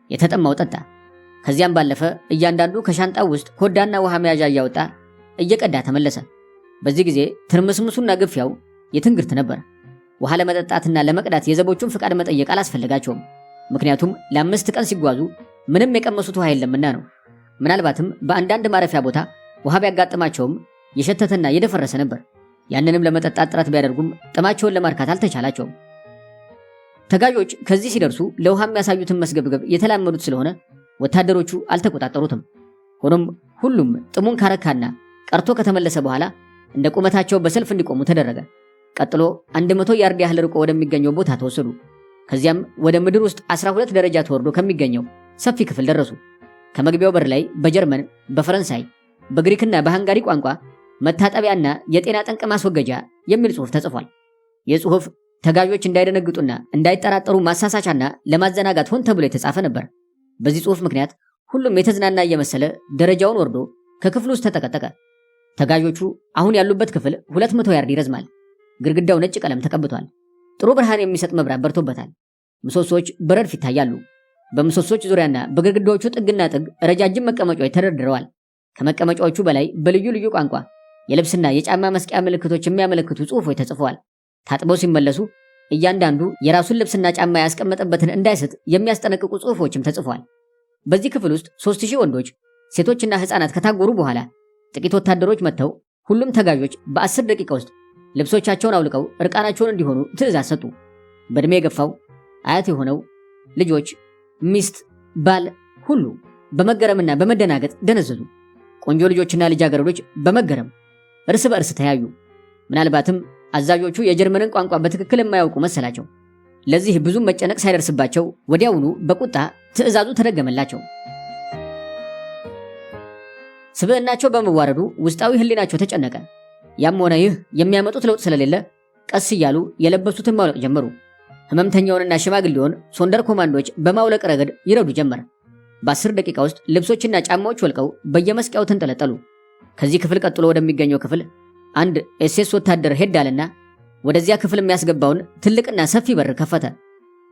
የተጠማው ጠጣ። ከዚያም ባለፈ እያንዳንዱ ከሻንጣው ውስጥ ኮዳና ውሃ መያዣ እያወጣ እየቀዳ ተመለሰ። በዚህ ጊዜ ትርምስምሱና ግፊያው የትንግርት ነበር። ውሃ ለመጠጣትና ለመቅዳት የዘቦቹን ፍቃድ መጠየቅ አላስፈለጋቸውም። ምክንያቱም ለ5 ቀን ሲጓዙ ምንም የቀመሱት ውሃ የለምና ነው። ምናልባትም በአንዳንድ ማረፊያ ቦታ ውሃ ቢያጋጥማቸውም የሸተተና የደፈረሰ ነበር። ያንንም ለመጠጣት ጥረት ቢያደርጉም ጥማቸውን ለማርካት አልተቻላቸውም። ተጋዦች ከዚህ ሲደርሱ ለውሃ የሚያሳዩትን መስገብገብ የተላመዱት ስለሆነ ወታደሮቹ አልተቆጣጠሩትም። ሆኖም ሁሉም ጥሙን ካረካና ቀርቶ ከተመለሰ በኋላ እንደ ቁመታቸው በሰልፍ እንዲቆሙ ተደረገ። ቀጥሎ 100 ያርድ ያህል ርቆ ወደሚገኘው ቦታ ተወሰዱ። ከዚያም ወደ ምድር ውስጥ 12 ደረጃ ተወርዶ ከሚገኘው ሰፊ ክፍል ደረሱ። ከመግቢያው በር ላይ በጀርመን፣ በፈረንሳይ፣ በግሪክና በሃንጋሪ ቋንቋ መታጠቢያና የጤና ጠንቅ ማስወገጃ የሚል ጽሑፍ ተጽፏል። ይህ ጽሑፍ ተጋዦች እንዳይደነግጡና እንዳይጠራጠሩ ማሳሳቻና ለማዘናጋት ሆን ተብሎ የተጻፈ ነበር። በዚህ ጽሑፍ ምክንያት ሁሉም የተዝናና እየመሰለ ደረጃውን ወርዶ ከክፍሉ ውስጥ ተጠቀጠቀ። ተጋዦቹ አሁን ያሉበት ክፍል 200 ያርድ ይረዝማል። ግድግዳው ነጭ ቀለም ተቀብቷል። ጥሩ ብርሃን የሚሰጥ መብራት በርቶበታል። ምሰሶች በረድፍ ይታያሉ። በምሰሶች ዙሪያና በግድግዳዎቹ ጥግና ጥግ ረጃጅም መቀመጫዎች ተደርድረዋል። ከመቀመጫዎቹ በላይ በልዩ ልዩ ቋንቋ የልብስና የጫማ መስቂያ ምልክቶች የሚያመለክቱ ጽሑፎች ተጽፈዋል። ታጥበው ሲመለሱ እያንዳንዱ የራሱን ልብስና ጫማ ያስቀመጠበትን እንዳይስት የሚያስጠነቅቁ ጽሑፎችም ተጽፈዋል። በዚህ ክፍል ውስጥ 3000 ወንዶች፣ ሴቶችና ሕፃናት ከታጎሩ በኋላ ጥቂት ወታደሮች መጥተው ሁሉም ተጋዦች በ10 ደቂቃ ውስጥ ልብሶቻቸውን አውልቀው እርቃናቸውን እንዲሆኑ ትዕዛዝ ሰጡ። በዕድሜ የገፋው፣ አያት የሆነው፣ ልጆች፣ ሚስት፣ ባል ሁሉ በመገረምና በመደናገጥ ደነዘዙ። ቆንጆ ልጆችና ልጃገረዶች በመገረም እርስ በእርስ ተያዩ። ምናልባትም አዛዦቹ የጀርመንን ቋንቋ በትክክል የማያውቁ መሰላቸው። ለዚህ ብዙም መጨነቅ ሳይደርስባቸው ወዲያውኑ በቁጣ ትዕዛዙ ተደገመላቸው። ስብዕናቸው በመዋረዱ ውስጣዊ ሕሊናቸው ተጨነቀ። ያም ሆነ ይህ የሚያመጡት ለውጥ ስለሌለ ቀስ እያሉ የለበሱትን ማውለቅ ጀመሩ። ህመምተኛውንና ሽማግሌውን ሶንደር ኮማንዶች በማውለቅ ረገድ ይረዱ ጀመር። በ10 ደቂቃ ውስጥ ልብሶችና ጫማዎች ወልቀው በየመስቂያው ተንጠለጠሉ። ከዚህ ክፍል ቀጥሎ ወደሚገኘው ክፍል አንድ ኤስኤስ ወታደር ሄድ አለና ወደዚያ ክፍል የሚያስገባውን ትልቅና ሰፊ በር ከፈተ።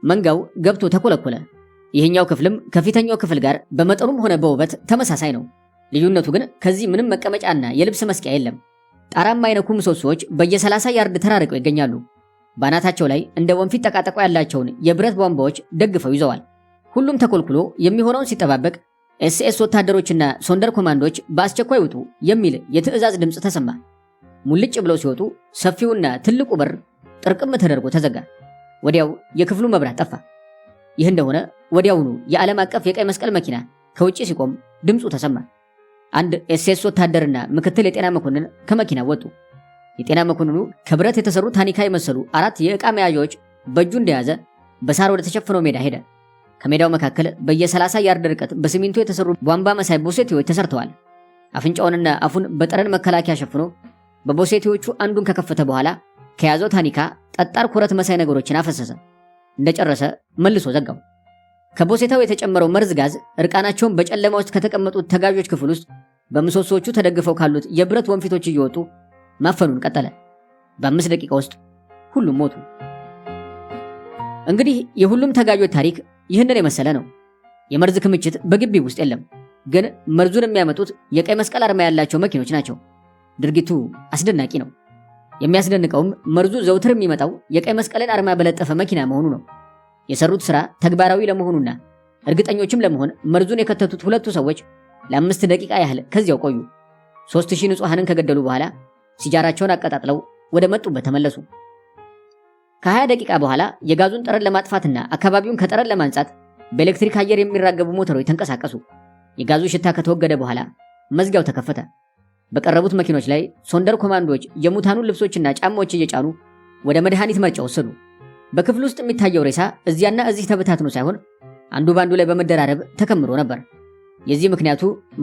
መንጋው ገብቶ ተኮለኮለ። ይህኛው ክፍልም ከፊተኛው ክፍል ጋር በመጠኑም ሆነ በውበት ተመሳሳይ ነው። ልዩነቱ ግን ከዚህ ምንም መቀመጫና የልብስ መስቂያ የለም። ጣራማ አይነኩ ምሰሶዎች በየ30 ያርድ ተራርቀው ይገኛሉ። ባናታቸው ላይ እንደ ወንፊት ጠቃጠቆ ያላቸውን የብረት ቧንቧዎች ደግፈው ይዘዋል። ሁሉም ተኮልኩሎ የሚሆነውን ሲጠባበቅ ኤስኤስ ወታደሮችና ሶንደር ኮማንዶች በአስቸኳይ ውጡ የሚል የትዕዛዝ ድምፅ ተሰማ። ሙልጭ ብለው ሲወጡ ሰፊውና ትልቁ በር ጥርቅም ተደርጎ ተዘጋ። ወዲያው የክፍሉ መብራት ጠፋ። ይህ እንደሆነ ወዲያውኑ የዓለም አቀፍ የቀይ መስቀል መኪና ከውጪ ሲቆም ድምፁ ተሰማ። አንድ ኤስኤስ ወታደርና ምክትል የጤና መኮንን ከመኪና ወጡ። የጤና መኮንኑ ከብረት የተሰሩ ታኒካ የመሰሉ 4 የዕቃ መያዣዎች በእጁ እንደያዘ በሳር ወደ ተሸፈነው ሜዳ ሄደ። ከሜዳው መካከል በየ30 ያርድ ርቀት በሲሚንቶ የተሰሩ ቧንቧ መሳይ ቦሴቴዎች ተሰርተዋል። አፍንጫውንና አፉን በጠረን መከላከያ ሸፍኖ በቦሴቴዎቹ አንዱን ከከፈተ በኋላ ከያዘው ታኒካ ጠጣር ኩረት መሳይ ነገሮችን አፈሰሰ። እንደጨረሰ መልሶ ዘጋው። ከቦሴታው የተጨመረው መርዝ ጋዝ እርቃናቸውን በጨለማ ውስጥ ከተቀመጡት ተጋዦች ክፍል ውስጥ በምሰሶቹ ተደግፈው ካሉት የብረት ወንፊቶች እየወጡ ማፈኑን ቀጠለ። በ5 ደቂቃ ውስጥ ሁሉም ሞቱ። እንግዲህ የሁሉም ተጋዦች ታሪክ ይህንን የመሰለ ነው። የመርዝ ክምችት በግቢው ውስጥ የለም፣ ግን መርዙን የሚያመጡት የቀይ መስቀል አርማ ያላቸው መኪኖች ናቸው። ድርጊቱ አስደናቂ ነው። የሚያስደንቀውም መርዙ ዘውትር የሚመጣው የቀይ መስቀልን አርማ በለጠፈ መኪና መሆኑ ነው። የሰሩት ሥራ ተግባራዊ ለመሆኑና እርግጠኞችም ለመሆን መርዙን የከተቱት ሁለቱ ሰዎች ለ5 ደቂቃ ያህል ከዚያው ቆዩ። 3000 ንጹሐንን ከገደሉ በኋላ ሲጃራቸውን አቀጣጥለው ወደ መጡበት ተመለሱ። ከ20 ደቂቃ በኋላ የጋዙን ጠረን ለማጥፋትና አካባቢውን ከጠረን ለማንጻት በኤሌክትሪክ አየር የሚራገቡ ሞተሮች ተንቀሳቀሱ። የጋዙ ሽታ ከተወገደ በኋላ መዝጊያው ተከፈተ። በቀረቡት መኪኖች ላይ ሶንደር ኮማንዶዎች የሙታኑን ልብሶችና ጫማዎች እየጫኑ ወደ መድኃኒት መርጫ ወሰዱ። በክፍል ውስጥ የሚታየው ሬሳ እዚያና እዚህ ተበታትኖ ሳይሆን አንዱ ባንዱ ላይ በመደራረብ ተከምሮ ነበር። የዚህ ምክንያቱ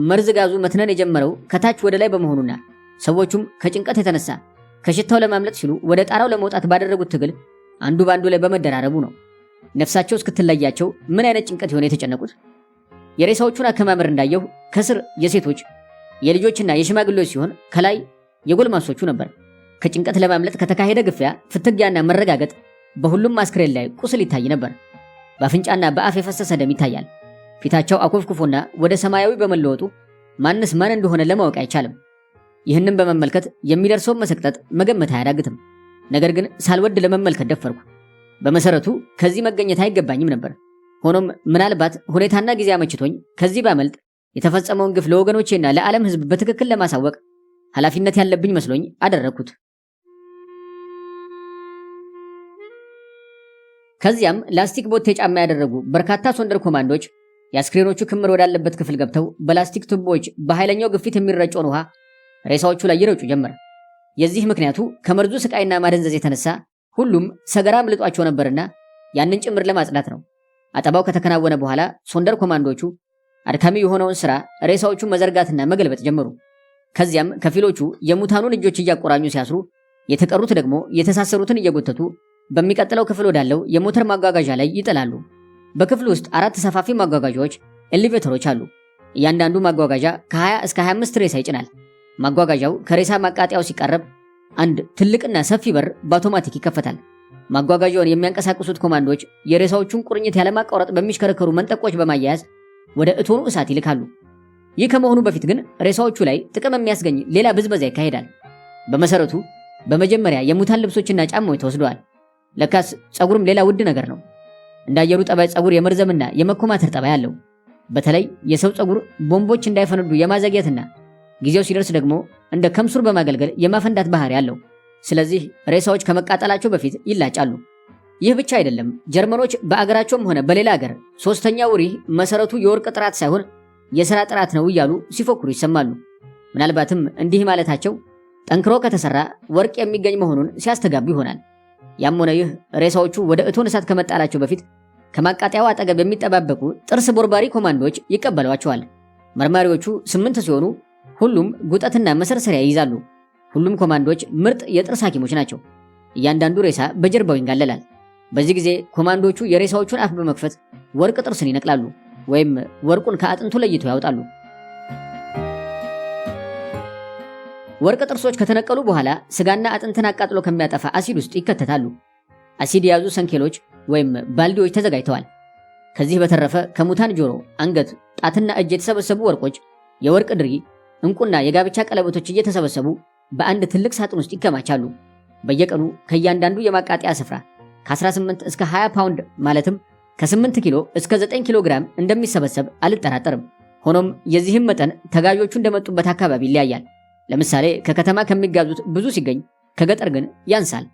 መርዝ ጋዙ መትነን የጀመረው ከታች ወደ ላይ በመሆኑና ሰዎቹም ከጭንቀት የተነሳ ከሽታው ለማምለጥ ሲሉ ወደ ጣራው ለመውጣት ባደረጉት ትግል አንዱ ባንዱ ላይ በመደራረቡ ነው። ነፍሳቸው እስክትለያቸው ምን አይነት ጭንቀት የሆነ የተጨነቁት። የሬሳዎቹን አከማመር እንዳየሁ ከስር የሴቶች የልጆችና የሽማግሌዎች ሲሆን ከላይ የጎልማሶቹ ነበር። ከጭንቀት ለማምለጥ ከተካሄደ ግፊያ፣ ፍትጊያና መረጋገጥ በሁሉም አስክሬን ላይ ቁስል ይታይ ነበር። በአፍንጫና በአፍ የፈሰሰ ደም ይታያል። ፊታቸው አኮፍኩፎና ወደ ሰማያዊ በመለወጡ ማንስ ማን እንደሆነ ለማወቅ አይቻልም። ይህንን በመመልከት የሚደርሰውን መሰቅጠጥ መገመት አያዳግትም። ነገር ግን ሳልወድ ለመመልከት ደፈርኩ። በመሰረቱ ከዚህ መገኘት አይገባኝም ነበር። ሆኖም ምናልባት ሁኔታና ጊዜ አመችቶኝ ከዚህ ባመልጥ የተፈጸመውን ግፍ ለወገኖቼና ለዓለም ሕዝብ በትክክል ለማሳወቅ ኃላፊነት ያለብኝ መስሎኝ አደረግኩት። ከዚያም ላስቲክ ቦቴ ጫማ ያደረጉ በርካታ ሶንደር ኮማንዶች የአስክሬኖቹ ክምር ወዳለበት ክፍል ገብተው በላስቲክ ቱቦዎች በኃይለኛው ግፊት የሚረጨውን ውሃ ሬሳዎቹ ላይ ይረጩ ጀመር። የዚህ ምክንያቱ ከመርዙ ስቃይና ማደንዘዝ የተነሳ ሁሉም ሰገራ አምልጧቸው ነበርና ያንን ጭምር ለማጽዳት ነው። አጠባው ከተከናወነ በኋላ ሶንደር ኮማንዶቹ አድካሚ የሆነውን ስራ ሬሳዎቹን መዘርጋትና መገልበጥ ጀመሩ። ከዚያም ከፊሎቹ የሙታኑን እጆች እያቆራኙ ሲያስሩ፣ የተቀሩት ደግሞ የተሳሰሩትን እየጎተቱ በሚቀጥለው ክፍል ወዳለው የሞተር ማጓጓዣ ላይ ይጥላሉ። በክፍሉ ውስጥ 4 ሰፋፊ ማጓጓዣዎች ኤሌቬተሮች አሉ። እያንዳንዱ ማጓጓዣ ከ20 እስከ 25 ሬሳ ይጭናል። ማጓጓዣው ከሬሳ ማቃጠያው ሲቃረብ አንድ ትልቅና ሰፊ በር በአውቶማቲክ ይከፈታል። ማጓጓዣውን የሚያንቀሳቅሱት ኮማንዶች የሬሳዎቹን ቁርኝት ያለማቋረጥ በሚሽከረከሩ መንጠቆች በማያያዝ ወደ እቶኑ እሳት ይልካሉ። ይህ ከመሆኑ በፊት ግን ሬሳዎቹ ላይ ጥቅም የሚያስገኝ ሌላ ብዝበዛ ይካሄዳል። በመሰረቱ በመጀመሪያ የሙታን ልብሶችና ጫማዎች ተወስደዋል። ለካስ ጸጉርም ሌላ ውድ ነገር ነው። እንዳየሩ ጠባይ ጸጉር የመርዘምና የመኮማተር ጠባይ አለው። በተለይ የሰው ጸጉር ቦምቦች እንዳይፈነዱ የማዘግየትና ጊዜው ሲደርስ ደግሞ እንደ ከምሱር በማገልገል የማፈንዳት ባህሪ አለው። ስለዚህ ሬሳዎች ከመቃጠላቸው በፊት ይላጫሉ። ይህ ብቻ አይደለም። ጀርመኖች በአገራቸውም ሆነ በሌላ አገር ሶስተኛው ሪህ መሰረቱ የወርቅ ጥራት ሳይሆን የሥራ ጥራት ነው እያሉ ሲፎክሩ ይሰማሉ። ምናልባትም እንዲህ ማለታቸው ጠንክሮ ከተሰራ ወርቅ የሚገኝ መሆኑን ሲያስተጋቡ ይሆናል። ያም ሆነ ይህ ሬሳዎቹ ወደ እቶን እሳት ከመጣላቸው በፊት ከማቃጠያው አጠገብ የሚጠባበቁ ጥርስ ቦርባሪ ኮማንዶዎች ይቀበሏቸዋል። መርማሪዎቹ 8 ሲሆኑ ሁሉም ጉጠትና መሰርሰሪያ ይይዛሉ። ሁሉም ኮማንዶዎች ምርጥ የጥርስ ሐኪሞች ናቸው። እያንዳንዱ ሬሳ በጀርባው ይንጋለላል። በዚህ ጊዜ ኮማንዶቹ የሬሳዎቹን አፍ በመክፈት ወርቅ ጥርስን ይነቅላሉ ወይም ወርቁን ከአጥንቱ ለይቶ ያወጣሉ። ወርቅ ጥርሶች ከተነቀሉ በኋላ ስጋና አጥንትን አቃጥሎ ከሚያጠፋ አሲድ ውስጥ ይከተታሉ። አሲድ የያዙ ሰንኬሎች ወይም ባልዲዎች ተዘጋጅተዋል። ከዚህ በተረፈ ከሙታን ጆሮ፣ አንገት፣ ጣትና እጅ የተሰበሰቡ ወርቆች፣ የወርቅ ድሪ፣ እንቁና የጋብቻ ቀለበቶች እየተሰበሰቡ በአንድ ትልቅ ሳጥን ውስጥ ይከማቻሉ። በየቀኑ ከእያንዳንዱ የማቃጠያ ስፍራ ከ18 እስከ 20 ፓውንድ ማለትም ከ8 ኪሎ እስከ 9 ኪሎ ግራም እንደሚሰበሰብ አልጠራጠርም። ሆኖም የዚህም መጠን ተጋዦቹ እንደመጡበት አካባቢ ይለያያል። ለምሳሌ ከከተማ ከሚጋዙት ብዙ ሲገኝ፣ ከገጠር ግን ያንሳል።